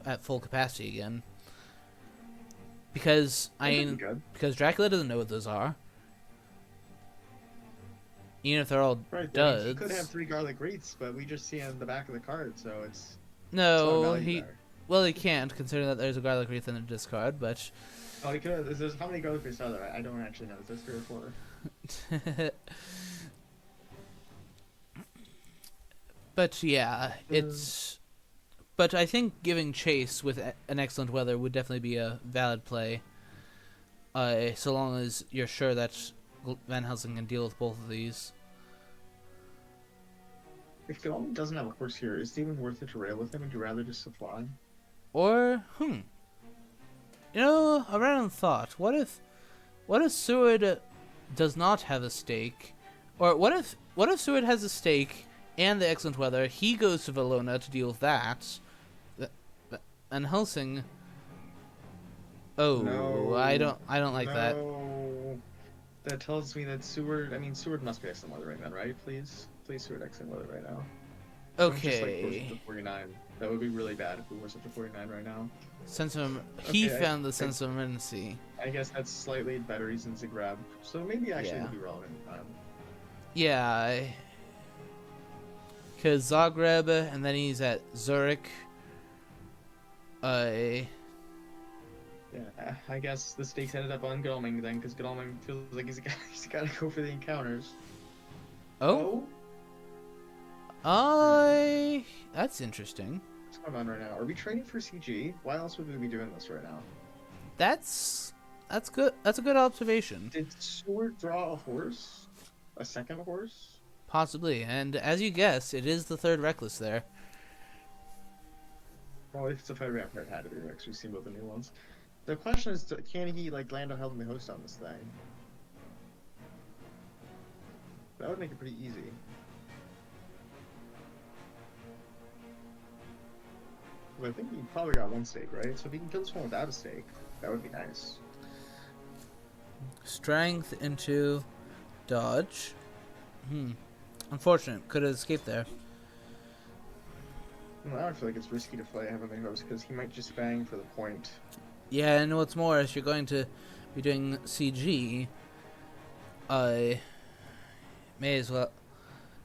at full capacity again? Because because Dracula doesn't know what those are. Even if they're all duds. He could have 3 garlic wreaths, but we just see on the back of the card, so it's no. He can't, considering that there's a garlic wreath in the discard. But he could have. There's how many garlic wreaths are there? I don't actually know. There's 3 or 4. But yeah, but I think giving chase with an excellent weather would definitely be a valid play. So long as you're sure that Van Helsing can deal with both of these. If Godalming doesn't have a horse here, is it even worth it to rail with him? Would you rather just supply? Or you know, a random thought. What if Seward does not have a stake? Or what if Seward has a stake and the excellent weather, he goes to Valona to deal with that, and Helsing... Oh, no, I don't like that. That tells me that Seward must be excellent weather right now, right? Please Seward excellent weather right now. Okay. Just like 49. That would be really bad if we were such a 49 right now. He found the sense of emergency. I guess that's slightly better reasons to grab. So maybe actually it'll be relevant. Yeah. Because Zagreb, and then he's at Zurich. Yeah, I guess the stakes ended up on Godalming then, because Godalming feels like he's got to go for the encounters. Oh? That's interesting. What's going on right now? Are we training for CG? Why else would we be doing this right now? That's good. That's a good observation. Did Seward draw a horse? A second horse? Possibly, and as you guessed, it is the 3rd Reckless there. Well, if it's a Fire Vampire, it had to be Rex. We've seen both the new ones. The question is, can he land on helping the host on this thing? That would make it pretty easy. But I think he probably got 1 stake, right? So if he can kill this one without a stake, that would be nice. Strength into dodge. Unfortunate. Could have escaped there. Well, I feel like it's risky to play Heavenly Host because he might just bang for the point. Yeah, and what's more, if you're going to be doing CG, I may as well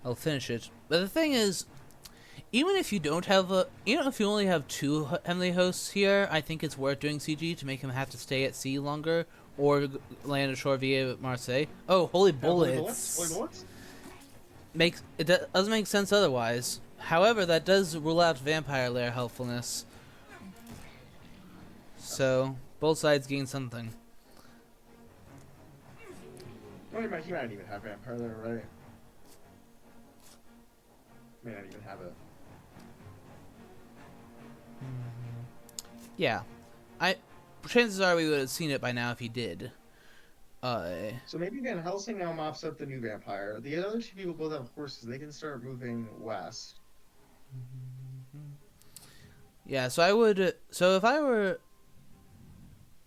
I'll finish it. But the thing is, even if you don't have even if you only have 2 Heavenly Hosts here, I think it's worth doing CG to make him have to stay at sea longer or land ashore via Marseille. Oh, holy bullets! Holy bullets? Doesn't make sense otherwise. However, that does rule out Vampire Lair helpfulness. So both sides gain something. Well, he might not even have Vampire there, right? May not even have it. Yeah, chances are we would have seen it by now if he did. So maybe Van Helsing now mops up the new Vampire. The other two people both have horses. They can start moving west. Yeah, so I would. So if I were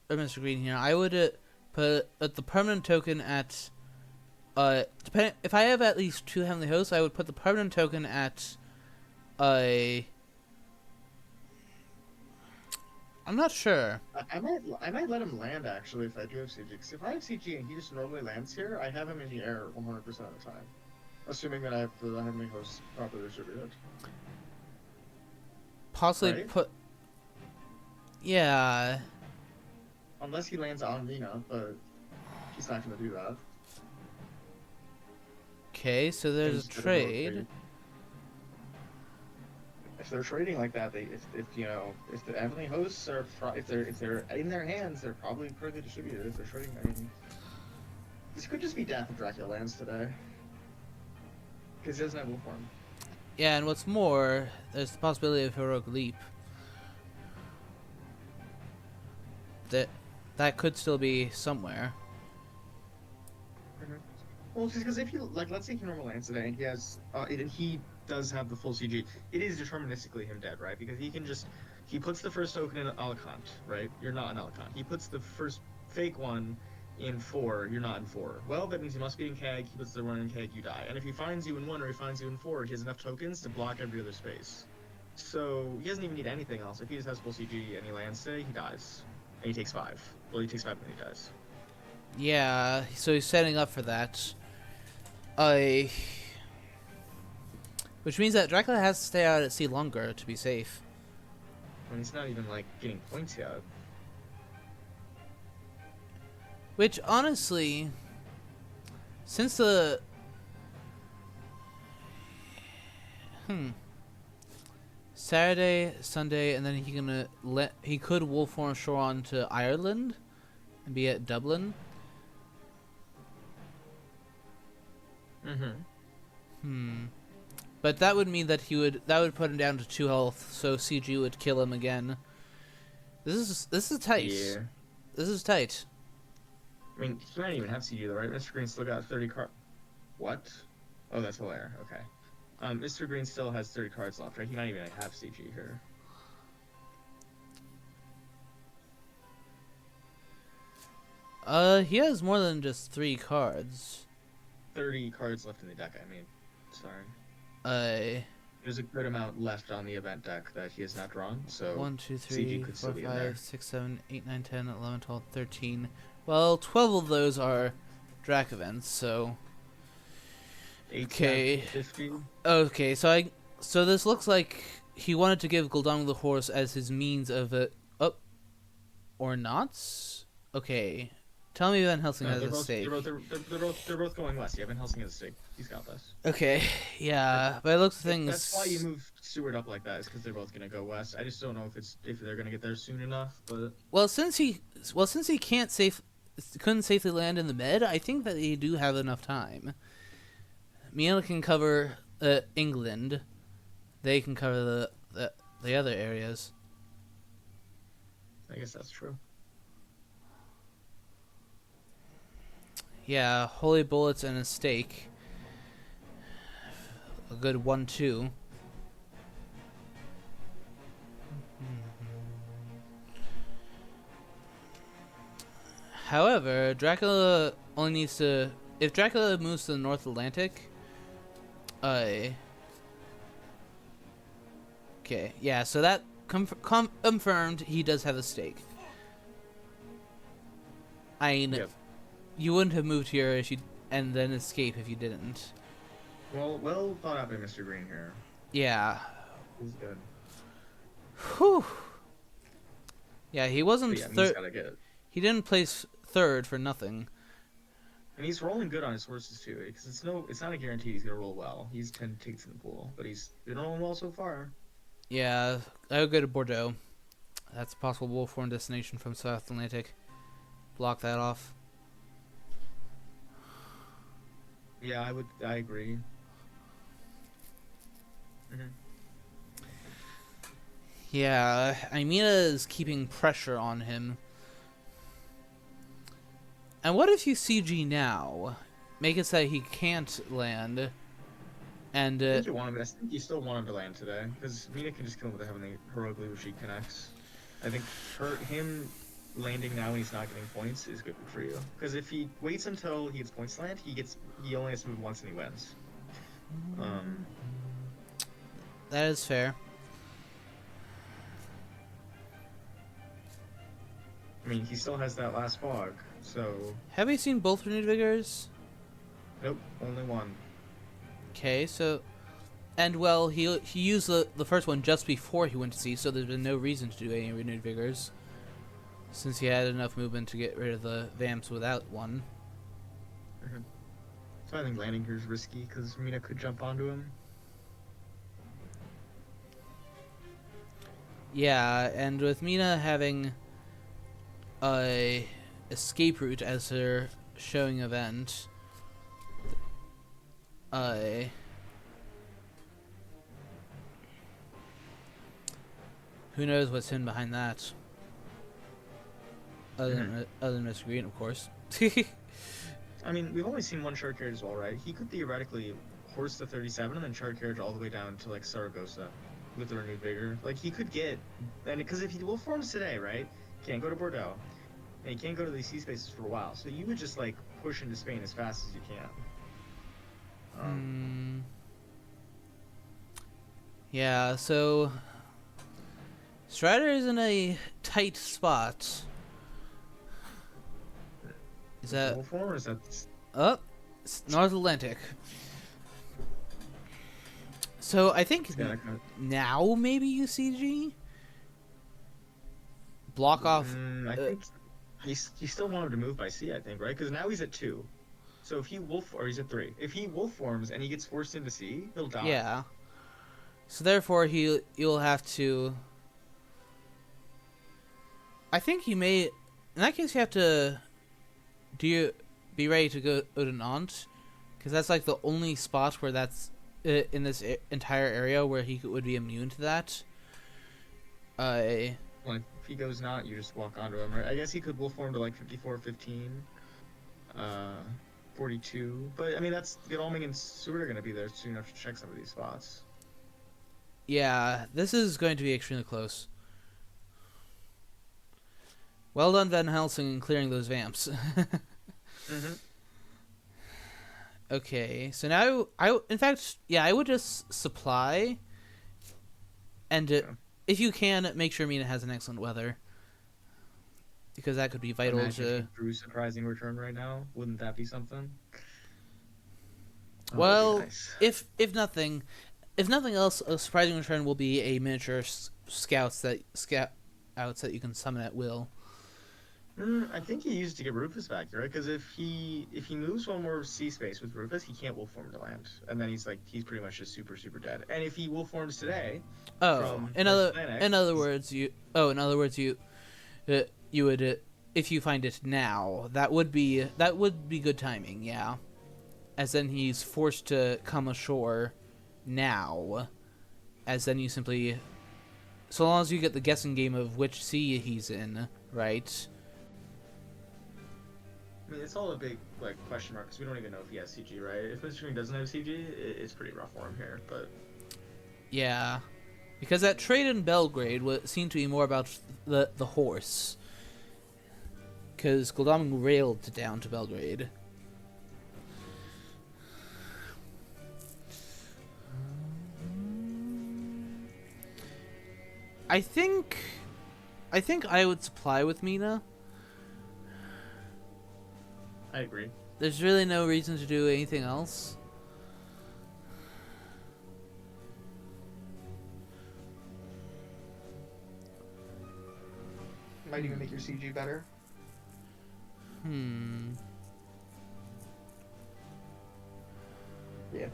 Mr. Green here, I would put the permanent token at. If I have at least 2 heavenly hosts, I would put the permanent token at. I'm not sure. I might let him land actually if I do have CG. Because if I have CG and he just normally lands here, I have him in the air 100% of the time, assuming that I have the heavenly hosts properly distributed. Possibly Right? put. Yeah. Unless he lands on Nina, but he's not going to do that. Okay, so there's a He's gonna trade. If they're trading like that, if the heavenly hosts are if they're in their hands, they're probably pretty distributed. If they're trading, I mean, this could just be death if Dracula lands today, because he doesn't have wolf form. Yeah, and what's more, there's the possibility of heroic leap. That could still be somewhere. Well, just because if he let's say he normal lands today and he has he does have the full CG, it is deterministically him dead, right? Because he puts the first token in Alicant, right? You're not in Alicant. He puts the first fake one in 4, you're not in 4. Well, that means he must be in Keg. He puts the one in Keg, you die. And if he finds you in 1 or he finds you in 4, he has enough tokens to block every other space. So he doesn't even need anything else. If he just has full CG and he lands today, he dies, and he takes 5. Well, he takes 5 and then he dies. Yeah, so he's setting up for that. Which means that Dracula has to stay out at sea longer to be safe. And he's not even getting points yet. Which honestly, since the Saturday, Sunday, and then he could wolf form shore on to Ireland and be at Dublin. But that would mean that that would put him down to 2 health, so CG would kill him again. This is tight. Yeah. This is tight. I mean, he might even have CG though, right? Mr. Green still got 30 cards. What? Oh, that's Hilaire. Okay. Mr. Green still has 30 cards left, right? He might even have CG here. He has more than just 3 cards. 30 cards left in the deck, I mean. Sorry. There's a good amount left on the event deck that he has not drawn, so 1, 2, CG 3, could 4, still be in there. 5, 6, 7, 8, 9, 10, 11, 12, 13. Well, 12 of those are Drac events, so 8, okay. 15. Okay, so this looks like he wanted to give Gul'dan the horse as his means of or not? Okay. Tell me Van Helsing has a stake. They're both going west. Yeah, Van Helsing has a stake. He's got this. Okay, yeah, but it looks things. That's why you move Stewart up like that, is because they're both gonna go west. I just don't know if they're gonna get there soon enough. But since he couldn't safely land in the Med, I think that they do have enough time. Miela can cover England. They can cover the other areas. I guess that's true. Yeah, holy bullets and a stake. A good 1-2. However, Dracula only needs to. If Dracula moves to the North Atlantic, okay, yeah. So that confirmed he does have a stake. I mean, Yep. You wouldn't have moved here if you and then escape if you didn't. Well thought out by Mr. Green here. Yeah. He's good. Whew. Yeah, he wasn't But yeah, he's third. gotta get it. He didn't place 3rd for nothing. And he's rolling good on his horses too, because it's not a guarantee he's gonna roll well. He's 10 takes in the pool, but he's been rolling well so far. Yeah, I would go to Bordeaux. That's a possible wolf form destination from South Atlantic. Block that off. Yeah, I agree. Mm-hmm. Yeah, Imina is keeping pressure on him. And what if you CG now? Make it so that he can't land. And, I think you want him. I think you still want him to land today, because Mina can just kill him with having the heroic leave if she connects. I think him landing now when he's not getting points is good for you. Because if he waits until he gets points to land, he only has to move once and he wins. that is fair. I mean, he still has that last fog, so Have we seen both renewed vigors? nope, only one. Okay, so... And, well, he used the first one just before he went to sea, so there's been no reason to do any renewed vigors. Since he had enough movement to get rid of the vamps without one. Mm-hmm. So I think landing here is risky, because Mina could jump onto him. Yeah, and with Mina having a escape route as her showing event, who knows what's hidden behind that? Other than Mr. Green, of course. I mean, we've only seen one short carriage as well, right? He could theoretically horse the 37 and then short carriage all the way down to, like, Saragossa with the renewed vigor. Like, he could get... And because if he wolf forms today, right? Can't go to Bordeaux. And he can't go to these sea spaces for a while. So you would just, like, push into Spain as fast as you can. Yeah, so... Strider is in a tight spot. Is that... Wolf form, or is that... Oh, North Atlantic. So I think now maybe you CG? Block off... I think you still want him to move by sea, I think, right? Because now he's at 2. So if he or he's at 3. If he wolf forms and he gets forced into sea, he'll die. Yeah. So therefore you'll have to... I think he may... In that case you have to... be ready to go to Nantes? Because that's like the only spot where that's... in this entire area where he would be immune to that. Well, if he goes not, you just walk onto him, right? I guess he could wolf form to like 54, 15, 42. But I mean, that's Godalming and Seward are going to be there soon enough to check some of these spots. Yeah, this is going to be extremely close. Well done, Van Helsing, in clearing those vamps. Okay, so now in fact, I would just supply, and if you can, make sure Mina has an excellent weather, because that could be vital. Imagine Drew's surprising return right now. Wouldn't that be something? Well, nice. if nothing else, a surprising return will be a miniature scouts that you can summon at will. I think he used to get Rufus back, right? Because if he moves one more sea space with Rufus, he can't wolf form to land, and then he's pretty much just super dead. And if he wolf forms today, in other words, you would if you find it now, that would be good timing, yeah. As then he's forced to come ashore now, as then you simply, so long as you get the guessing game of which sea he's in, right? I mean, it's all a big question mark because we don't even know if he has CG, right? If Mr. Green doesn't have CG, it's pretty rough for him here. But yeah, because that trade in Belgrade seemed to be more about the horse, because Godalming railed down to Belgrade. I think I would supply with Mina. I agree. There's really no reason to do anything else. Might even make your CG better. Yeah.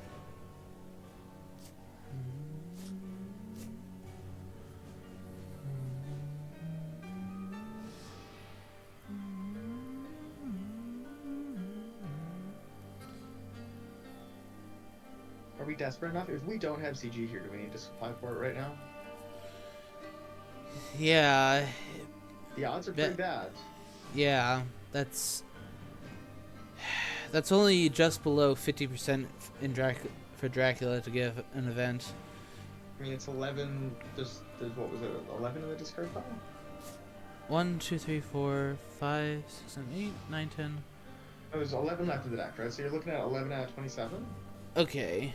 Are we desperate enough? If we don't have CG here, do we need to supply for it right now? Yeah, The odds are pretty bad. yeah, that's only just below 50% in for Dracula to give an event. I mean, it's 11. There's what was it? 11 in the discard pile. 1, 2, 3, 4, 5, 6, 7, 8, 9, 10. Oh, there's 11 left of the deck, right? So you're looking at 11 out of 27. Okay.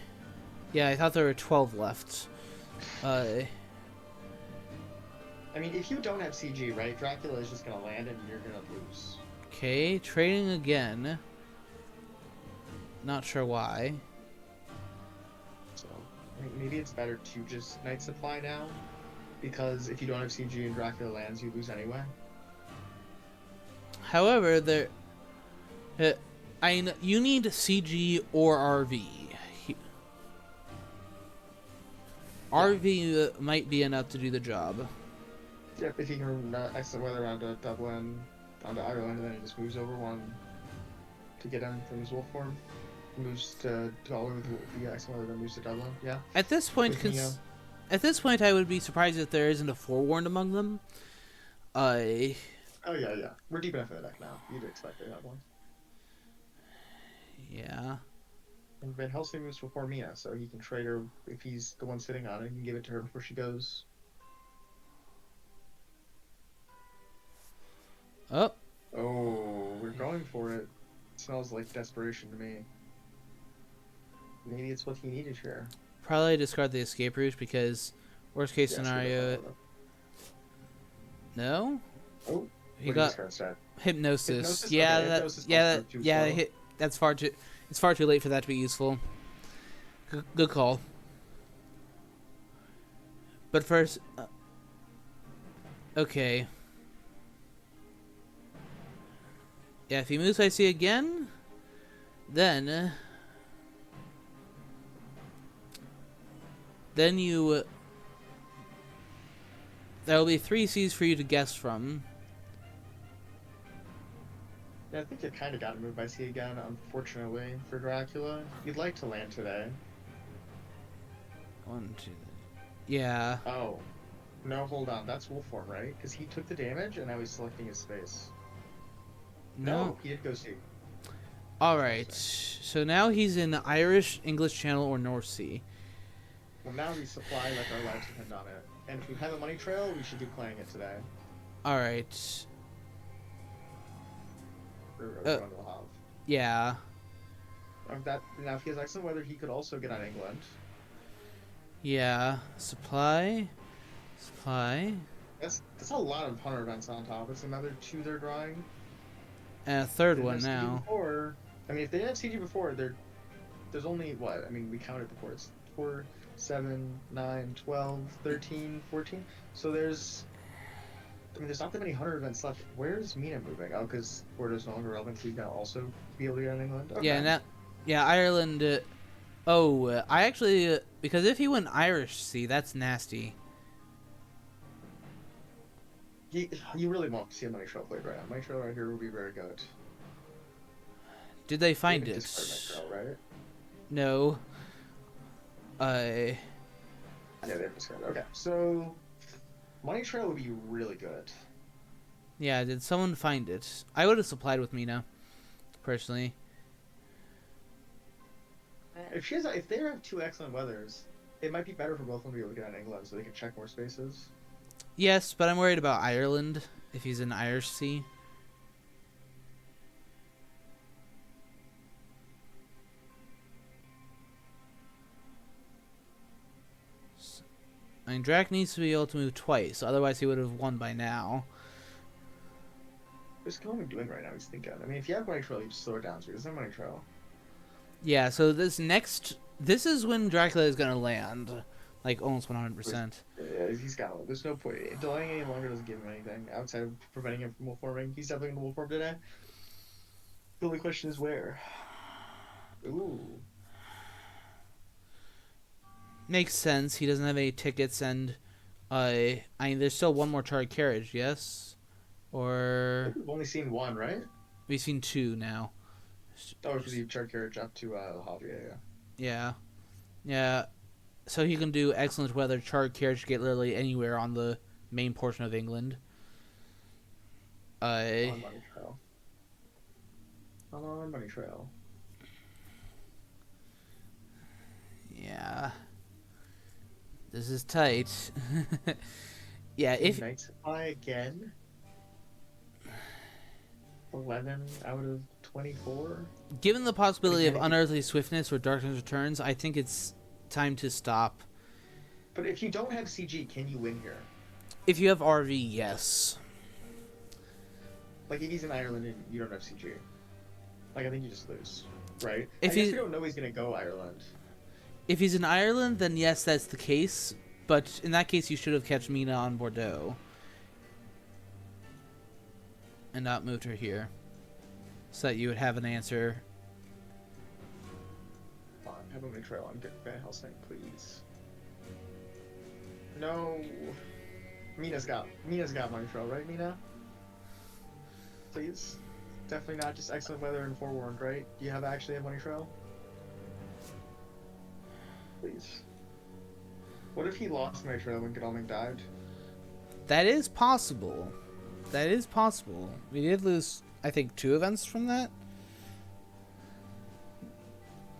Yeah, I thought there were 12 left. I mean, if you don't have CG, right, Dracula is just gonna land and you're gonna lose. Okay, trading again. Not sure why. So I think maybe it's better to just Night Supply now, because if you don't have CG and Dracula lands, you lose anyway. However, you need CG or RV. RV might be enough to do the job. Yep, if he can exit weather around to Dublin, down to Ireland, and then he just moves over one to get him from his wolf form. Moves to Galway with the excellent weather, then moves to Dublin. Yeah. At this point, I would be surprised if there isn't a forewarned among them. Oh yeah. We're deep enough in the deck now. You'd expect to have one. Yeah. And Van Helsing moves before Mia, so he can trade her if he's the one sitting on it. He can give it to her before she goes. Oh. Oh, we're going for it. Smells like desperation to me. Maybe it's what he needed here. Probably discard the escape route because worst case scenario. No. Oh. He got hypnosis. Yeah, that's far too. It's far too late for that to be useful. Good call. But first, okay. Yeah, if he moves IC again, then you there will be 3 C's for you to guess from. Yeah, I think you kind of got to move by C again, unfortunately, for Dracula. You'd like to land today. 1, 2. Yeah. Oh. No, hold on. That's wolf form, right? Because he took the damage, and now he's selecting his space. No, he did go C. Alright. So now he's in Irish, English Channel, or North Sea. Well, now we supply like our lives depend on it. And if we have a money trail, we should be playing it today. Alright. Yeah. Now, if he has excellent weather, he could also get on England. Yeah. Supply. That's a lot of hunter events on top. It's another 2 they're drawing. And a third one now. I mean, if they didn't have CG before, there's only what? I mean, we counted before. It's 4, 7, 9, 12, 13, 14. So there's not that many hunter events left. Where's Mina moving? Oh, because Bordeaux's no longer relevant. He's gonna also be able to get on England. Okay. Yeah, Ireland. I actually because if he went Irish, see, that's nasty. You really won't see a money trail played right now. Money trail right here will be very good. Did they find it? Trail, right? No. Yeah, they're discarded. Okay, so money trail would be really good. Yeah, did someone find it? I would have supplied with Mina, personally. If they have 2 excellent weathers, it might be better for both of them to be able to get on England so they can check more spaces. Yes, but I'm worried about Ireland if he's in Irish Sea. I mean, Drac needs to be able to move twice, otherwise he would have won by now. What's Coleman doing right now? He's thinking. I mean, if you have money trail, you just slow it down. So he doesn't have money trail. Yeah, so this is when Dracula is gonna land, like almost 100%. Yeah, he's got it. There's no point. Delaying any longer doesn't give him anything outside of preventing him from wolf forming. He's definitely going to wolf form today. The only question is where. Ooh. Makes sense. He doesn't have any tickets, and I mean, there's still one more charred carriage, yes, or we've only seen 1, right? We've seen 2 now. Oh, because you charred carriage up to the Hobby, yeah. Yeah, Yeah, so he can do excellent weather, chart carriage, get literally anywhere on the main portion of England. On money trail. On money trail. Yeah. This is tight. Yeah, if Night Supply again. 11 out of 24. given the possibility of unearthly swiftness or darkness returns, I think it's time to stop. But if you don't have CG, can you win here? If you have RV, yes. Like if he's in Ireland and you don't have CG, like I think you just lose, right? If I guess he- we don't know he's gonna go Ireland. If he's in Ireland, then yes, that's the case. But in that case, you should have kept Mina on Bordeaux. And not moved her here. So that you would have an answer. Come on, have a trail on Van Helsing, please. No. Mina's got money trail, right, Mina? Please. Definitely not just excellent weather and forewarned, right? Do you actually have money trail? Please. What if he lost money trail when Godalming died? That is possible. That is possible. We did lose, I think, 2 events from that.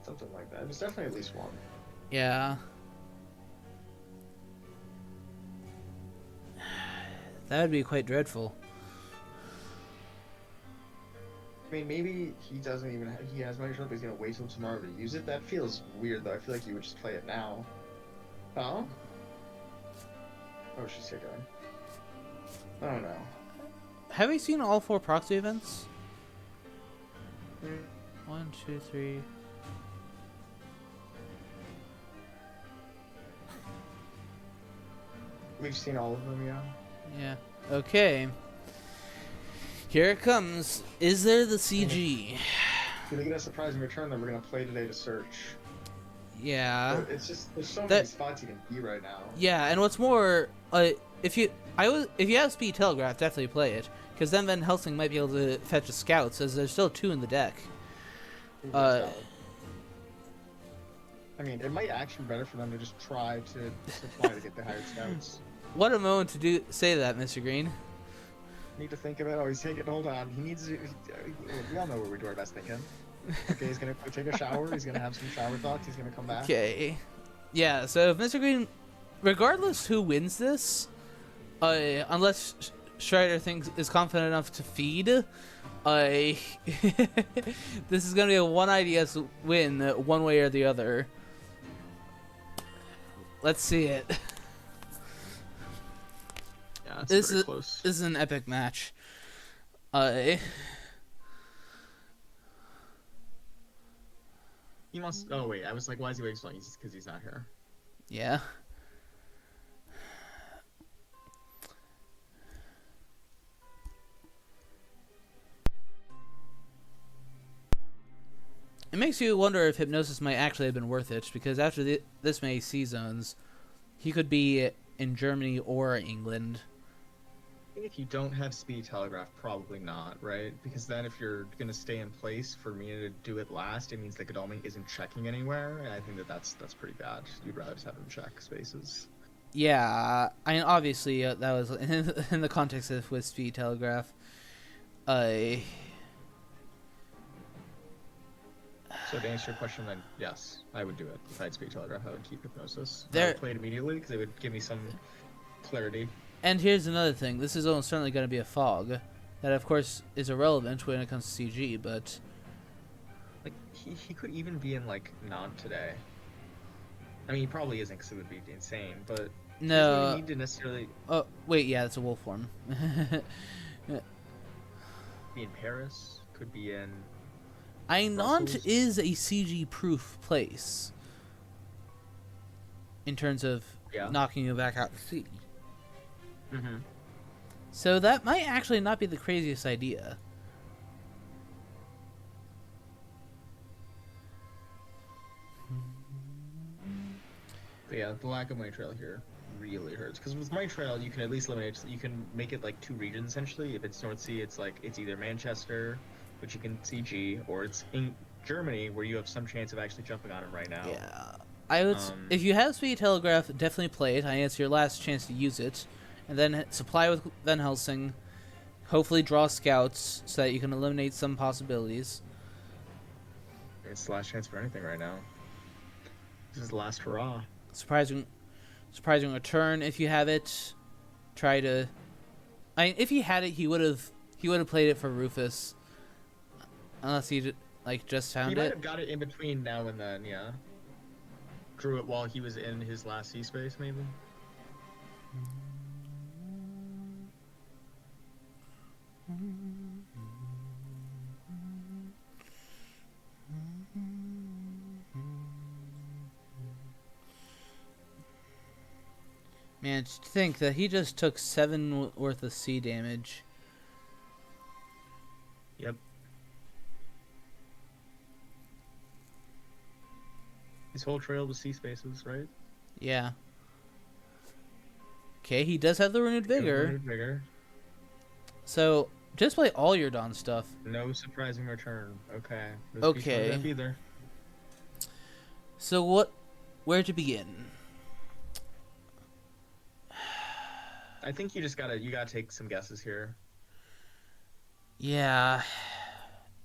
Something like that. It was definitely at least one. Yeah. That would be quite dreadful. I mean, maybe he doesn't even he has money trail, but he's gonna wait till tomorrow to use it. That feels weird, though. I feel like you would just play it now. Oh? Oh, she's here going. I don't know. Have we seen all 4 proxy events? Mm. 1, 2, 3. We've seen all of them, yeah. Yeah. Okay. Here it comes. Is there the CG? If they get a surprising return that we're gonna play today to search. Yeah. But it's just there's so many spots you can be right now. Yeah, and what's more, if you have Speed Telegraph, definitely play it, because then Van Helsing might be able to fetch a scouts, as there's still 2 in the deck. I mean, it might actually be better for them to just try to supply to get the hired scouts. What a moment to say that, Mr. Green. Need to think about. Oh, he's taking. Hold on. He needs to. We all know where we do our best thinking. Okay, he's gonna go take a shower. He's gonna have some shower thoughts. He's gonna come back. Okay. Yeah. So if Mr. Green, regardless who wins this, unless Strider is confident enough to feed, this is gonna be a 1 IDS win, one way or the other. Let's see it. Yeah, it's This very is close. This is an epic match. He must. Oh wait, I was like, why is he waiting so long? Because he's not here. Yeah. It makes you wonder if Hypnosis might actually have been worth it, because after this many C-zones, he could be in Germany or England. I think if you don't have Speed Telegraph, probably not, right? Because then if you're gonna stay in place for me to do it last, it means that Godalming isn't checking anywhere, and I think that's pretty bad. You'd rather just have him check spaces. Yeah, I mean, obviously that was in the context of with Speed Telegraph. So to answer your question, then yes, I would do it. If I had Speed Telegraph, I would keep Hypnosis. I There- would play it immediately because it would give me some clarity. And here's another thing. This is almost certainly going to be a fog. That, of course, is irrelevant when it comes to CG, but... Like, he could even be in, like, not today. I mean, he probably isn't because it would be insane, but... He No... doesn't need to necessarily Oh, wait, yeah, it's a wolf form. be in Paris, could be in... Ainant Brussels. is a CG-proof place. In terms of Yeah. knocking you back out to sea. Mm-hmm. So that might actually not be the craziest idea. But yeah, the lack of Money Trail here really hurts. Because with Money Trail, you can at least eliminate... You can make it, like, 2 regions, essentially. If it's North Sea, it's, like, it's either Manchester, which you can CG, or it's in Germany, where you have some chance of actually jumping on him right now. Yeah. I would, if you have speed telegraph, definitely play it. I think it's your last chance to use it, and then supply with Van Helsing. Hopefully, draw scouts so that you can eliminate some possibilities. It's the last chance for anything right now. This is the last hurrah. Surprising return if you have it. Try to. I mean, if he had it, he would have played it for Rufus, unless he just found He it. might have got it in between now and then, yeah. Drew it while he was in his last sea space, maybe. Man, to think that he just took 7 worth of sea damage. Yep. His whole trail was sea spaces, right? Yeah. Okay, he does have the renewed vigor. Renewed vigor. So just play all your Dawn stuff. No surprising return. Okay. Okay. Either. So where to begin? I think you gotta take some guesses here. Yeah.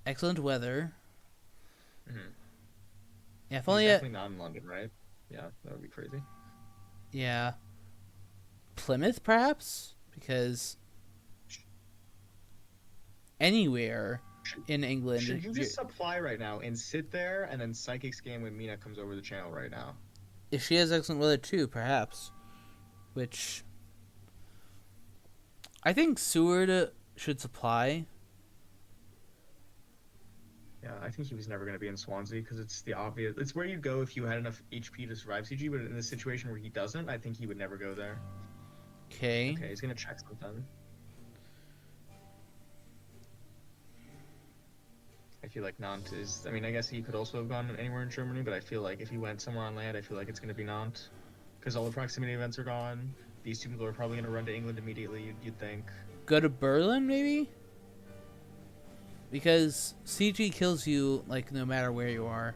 Excellent weather. Mm-hmm. Yeah, if only definitely not in London, right? Yeah, that would be crazy. Yeah. Plymouth, perhaps? Because anywhere in England. Should you just supply right now and sit there and then psychic scan when Mina comes over the channel right now? If she has excellent weather too, perhaps. Which I think Seward should supply. Yeah, I think he was never going to be in Swansea because it's the obvious. It's where you'd go if you had enough HP to survive CG, but in this situation where he doesn't, I think he would never go there. Okay. Okay, he's going to check something. I feel like Nantes is... I mean, I guess he could also have gone anywhere in Germany, but I feel like if he went somewhere on land, I feel like it's going to be Nantes. Because all the proximity events are gone. These 2 people are probably going to run to England immediately, you'd think. Go to Berlin, maybe? Because CG kills you, no matter where you are.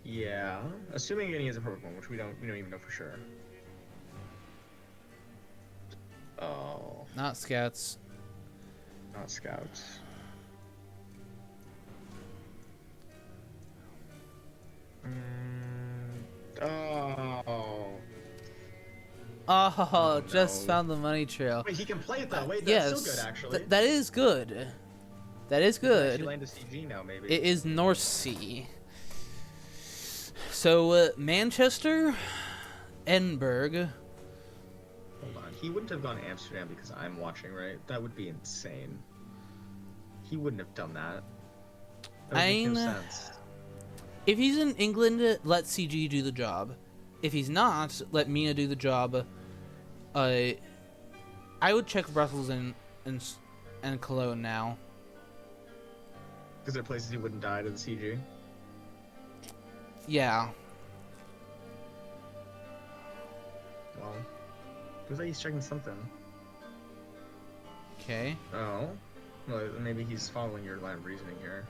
Yeah. Assuming any is a perfect one, which we don't even know for sure. Oh. Not scouts. Not scouts. Oh. Oh, just no. found the money trail. Wait, he can play it that way? That's yes, still good, actually. That is good. That is good. Land a CG now, maybe. It is North Sea. So, Manchester, Edinburgh. Hold on. He wouldn't have gone to Amsterdam because I'm watching, right? That would be insane. He wouldn't have done that. That would make no sense. If he's in England, let CG do the job. If he's not, let Mina do the job. I would check Brussels and Cologne now. Because they're places he wouldn't die to the CG. Yeah. Well, looks like he's checking something. Okay. Oh. Well, maybe he's following your line of reasoning here.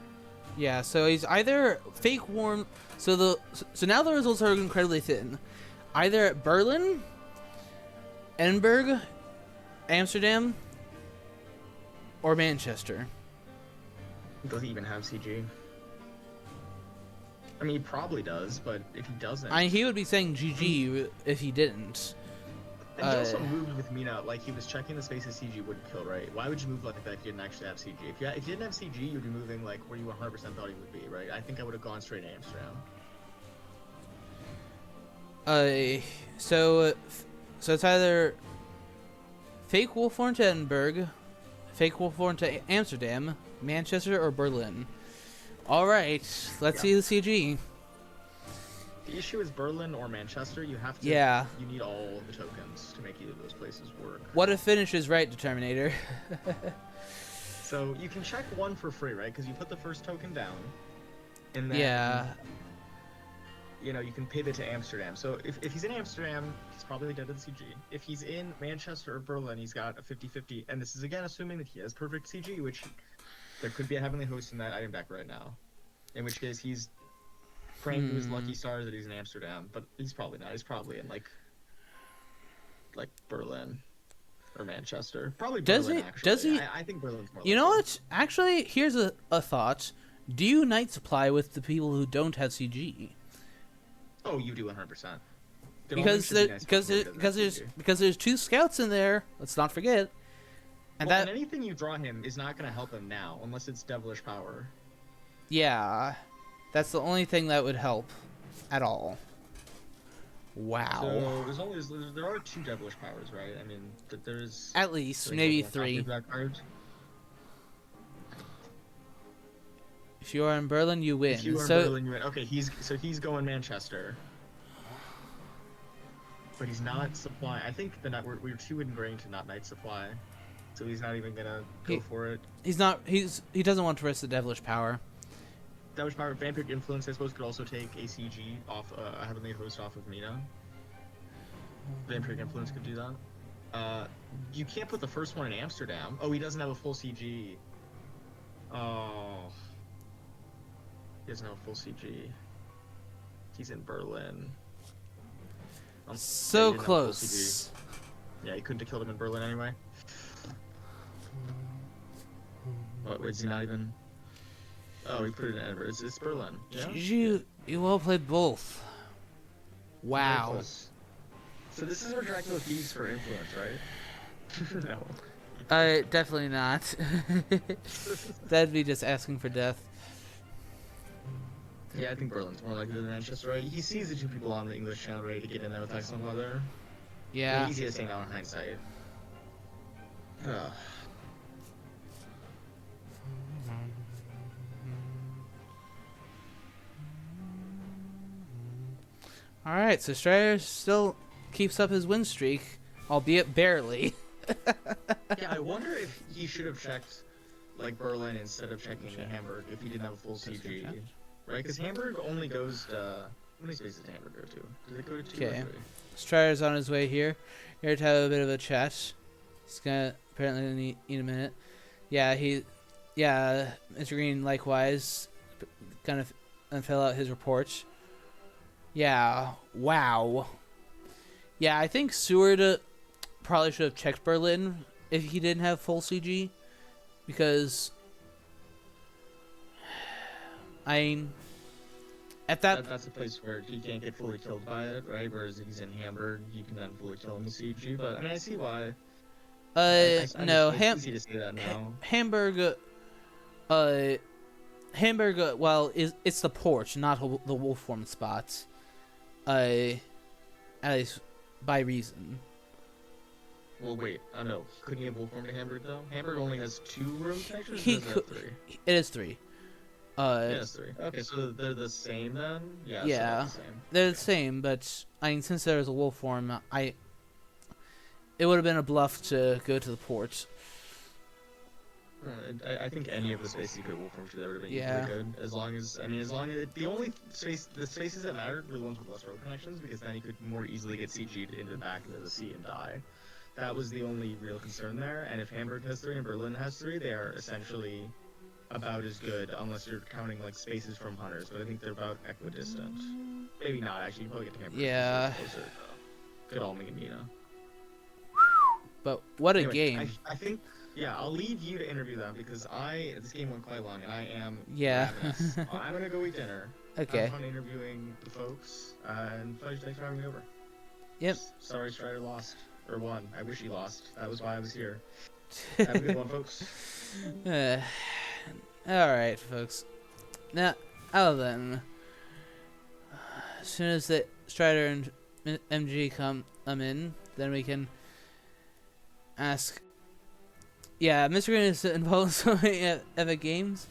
Yeah, so he's either fake warm. So now the results are incredibly thin. Either at Berlin, Edinburgh, Amsterdam, or Manchester. Does he even have CG? I mean, he probably does, but if he doesn't... He would be saying GG if he didn't. And he also moved with Mina, like he was checking the spaces CG wouldn't kill, right? Why would you move like that if you didn't actually have CG? If you didn't have CG, you'd be moving like where you 100% thought he would be, right? I think I would have gone straight to Amsterdam. So it's either fake Wolfhorn to Edinburgh, fake Wolfhorn to Amsterdam, Manchester, or Berlin. All right, let's see the CG. The issue is Berlin or Manchester. You have to. Yeah. You need all the tokens to make either of those places work. What if finish is right, Determinator? So you can check one for free, right? Because you put the first token down, and then you can pivot to Amsterdam. So if he's in Amsterdam, he's probably dead to the CG. If he's in Manchester or Berlin, he's got a 50-50. And this is again assuming that he has perfect CG, which there could be a heavenly host in that item deck right now. In which case he's praying to his lucky stars that he's in Amsterdam, but he's probably not. He's probably in like Berlin or Manchester. Probably Berlin. Does he? I think Berlin's more. You know what? Actually, here's a thought. Do you night supply with the people who don't have CG? Oh, you do 100%. Because there's 2 scouts in there. Let's not forget. And and anything you draw him is not going to help him now, unless it's devilish power. Yeah, that's the only thing that would help, at all. Wow. So there are 2 devilish powers, right? I mean, there's at least maybe 3. If you are in Berlin, you win. If you are in Berlin, you win. Okay, he's going Manchester. But he's not supply. I think we're too ingrained to not night supply, so he's not even gonna go for it. He's not. He doesn't want to risk the devilish power. Devilish power, vampiric influence. I suppose could also take ACG off a heavenly host off of Mina. Vampiric influence could do that. You can't put the first one in Amsterdam. Oh, he doesn't have a full CG. Oh, he doesn't have a full CG. He's in Berlin. So close. Yeah, he couldn't have killed him in Berlin anyway. What, is he not even... Oh, he put it in Edinburgh. It's Berlin. Yeah? You well played both. Wow. So this is where Dracula feeds for influence, right? No. Definitely not. That'd be just asking for death. Yeah, I think Berlin's more likely than Manchester, right? He sees the 2 people on the English channel ready to get in there with excellent weather. Yeah. Easy to say now in hindsight. Alright, so Strider still keeps up his win streak, albeit barely. Yeah, I wonder if he should have checked, like, Berlin instead of checking Hamburg if he didn't have a full CG. Right, because Hamburg only goes to... How many spaces does Hamburg go to? Does it go to 2 or 3? Strider's on his way here. Here to have a bit of a chat. He's gonna apparently need a minute. Yeah, Mr. Green likewise kind of fill out his report. Yeah, wow. Yeah, I think Seward probably should have checked Berlin if he didn't have full CG. Because... I mean, that's a place where he can't get fully killed by it, right? Whereas if he's in Hamburg, you can then fully kill him with CG. But I mean, I see why. No, easy to say that now. Hamburg. Well, it's the porch, not the wolf form spots. At least by reason. Well, wait. I don't know. Couldn't he have wolf formed to Hamburg though? Hamburg only has 2 room textures. He could. 3? It is 3. It is 3. Okay, so they're the same then. Yeah. Yeah, so they're the same, but I mean, since there was a wolf form, it would have been a bluff to go to the porch. I think any of the spaces you could wolf form to that would have been equally good, as long as the spaces that mattered were the ones with less road connections, because then you could more easily get CG'd into the back into the sea and die. That was the only real concern there, and if Hamburg has 3 and Berlin has 3, they are essentially about as good, unless you're counting like spaces from hunters, but I think they're about equidistant. Maybe not, actually. You probably get to Hamburg. Yeah. Closer. Could all make a Mina. But what anyway, a game. I think, yeah, I'll leave you to interview them, because this game went quite long, and I am ravenous. I'm gonna go eat dinner. Okay. Have fun interviewing the folks, and thanks for having me over. Yep. Sorry Strider lost. Or won. I wish he lost. That was why I was here. Have a good one, folks. Alright, folks. Now, then, as soon as the Strider and MG come in, then we can ask. Yeah, Mr. Green is involved in so many epic games.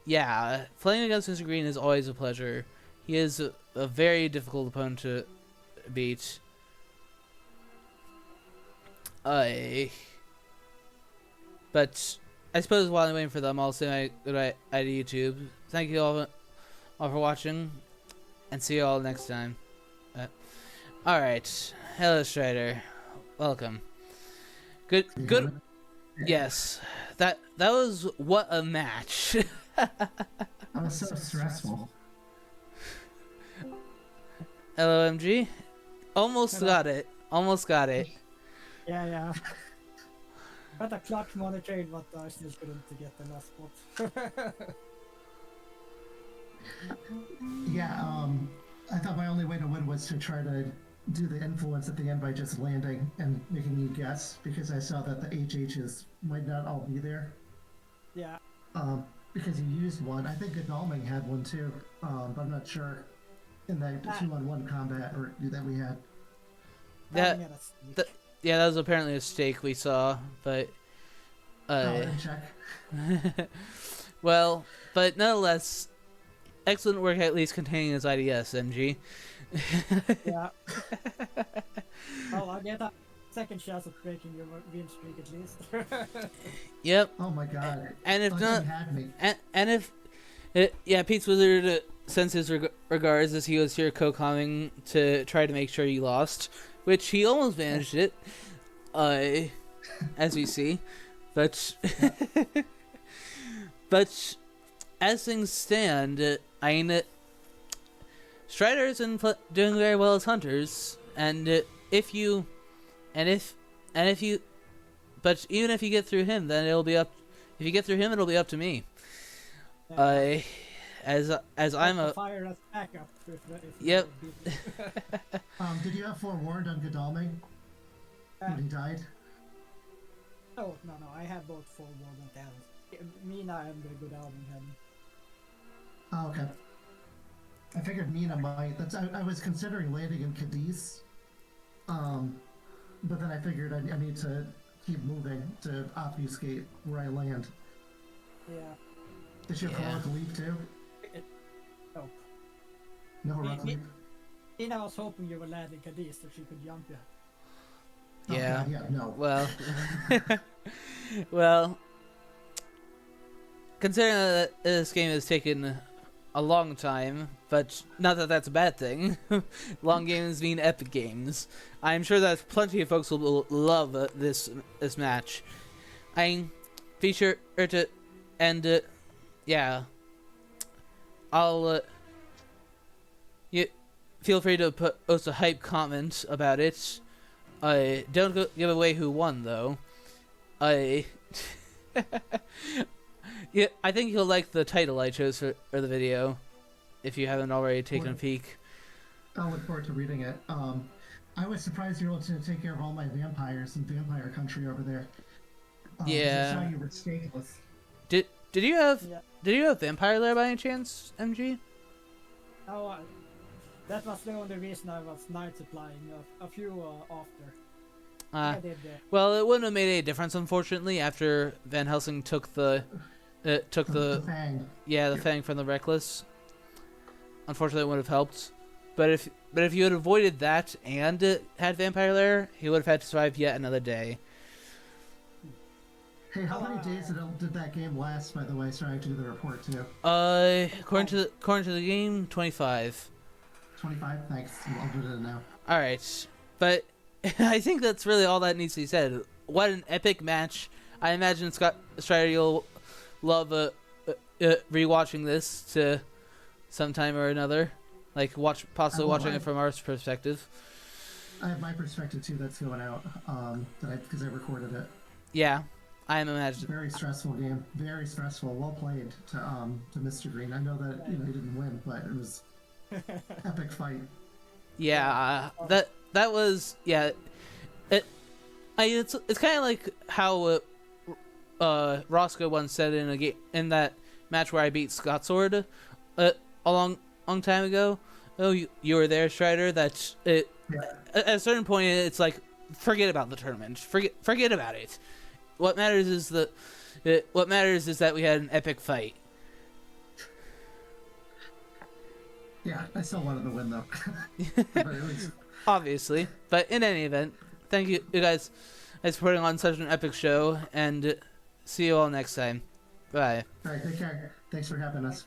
Yeah, playing against Mr. Green is always a pleasure. He is a very difficult opponent to beat. But I suppose while I'm waiting for them, I'll say my goodbye to YouTube. Thank you all for watching, and see you all next time. Alright. Hello, Strider. Welcome. Good. Yes. That was what a match. was so stressful. LOMG. Almost Hello. got it. Almost got it. Yeah. But a clutch monitored, but I still couldn't get the last spot. Yeah, I thought my only way to win was to try to do the influence at the end by just landing and making you guess, because I saw that the HHs might not all be there. Yeah. Because you used one. I think Godalming had one too, but I'm not sure in that 2-on-1 combat or that we had. Yeah, that was apparently a stake we saw, but I didn't check. well, but nonetheless, excellent work at least containing his IDS, MG. Yeah. Well, I get a second chance of breaking your win streak at least. Yep. Oh my god. And if Lucky not, you had me. and if, yeah, Pete's Wizard sends his regards as he was here co-commenting to try to make sure you lost, which he almost managed it, as we see, but but as things stand, I mean, Strider isn't doing very well as hunters, and but even if you get through him, then it'll be up. If you get through him, it'll be up to me. As I'm a fire as backup. If Yep. Did you have forewarned on Godalming when he died? Oh no, I have both full wall and Mina and the good album had. Oh, okay. I figured Mina might. I was considering landing in Cadiz, but then I figured I need to keep moving to obfuscate where I land. Yeah. Did she have heroic leap too? No. No heroic leap? Mina was hoping you would land in Cadiz so she could jump you. yeah. Okay, yeah, no. Well, well, considering that this game has taken a long time, but not that that's a bad thing. Long games mean epic games. I'm sure that plenty of folks will love this match. Be sure to, and yeah, I'll you feel free to post a hype comment about it. Don't give away who won though. Yeah, I think you'll like the title I chose for the video, if you haven't already taken a peek. I'll look forward to reading it. I was surprised you were able to take care of all my vampires in Vampire Country over there. Yeah. I saw you were stateless. Did you have Vampire there by any chance, MG? Oh, that was the only reason I was night supplying a few after. I did that. Well, it wouldn't have made any difference, unfortunately, after Van Helsing took the Fang. Yeah, the Fang from the Reckless. Unfortunately, it would have helped. But if you had avoided that and had Vampire Lair, he would have had to survive yet another day. Hey, how many days did that game last, by the way? Sorry, I have to do the report too. According to the game, 25. 25? Thanks. I'll do it now. Alright. But I think that's really all that needs to be said. What an epic match. I imagine Strider, you'll love rewatching this to sometime or another. Like possibly watching it from our perspective. I have my perspective too that's going out, because I recorded it. Yeah. I imagine. Very stressful game. Very stressful. Well played to Mr. Green. I know that he didn't win, but it was epic fight. Yeah, that was it's kind of like how Roscoe once said in that match where I beat Scott Sword a long time ago. Oh, you were there, Strider. At a certain point, it's like forget about the tournament. Forget about it. What matters is that we had an epic fight. Yeah, I still wanted to win though. But it was... Obviously, but in any event, thank you guys for putting on such an epic show, and see you all next time. Bye. All right, take care. Thanks for having us.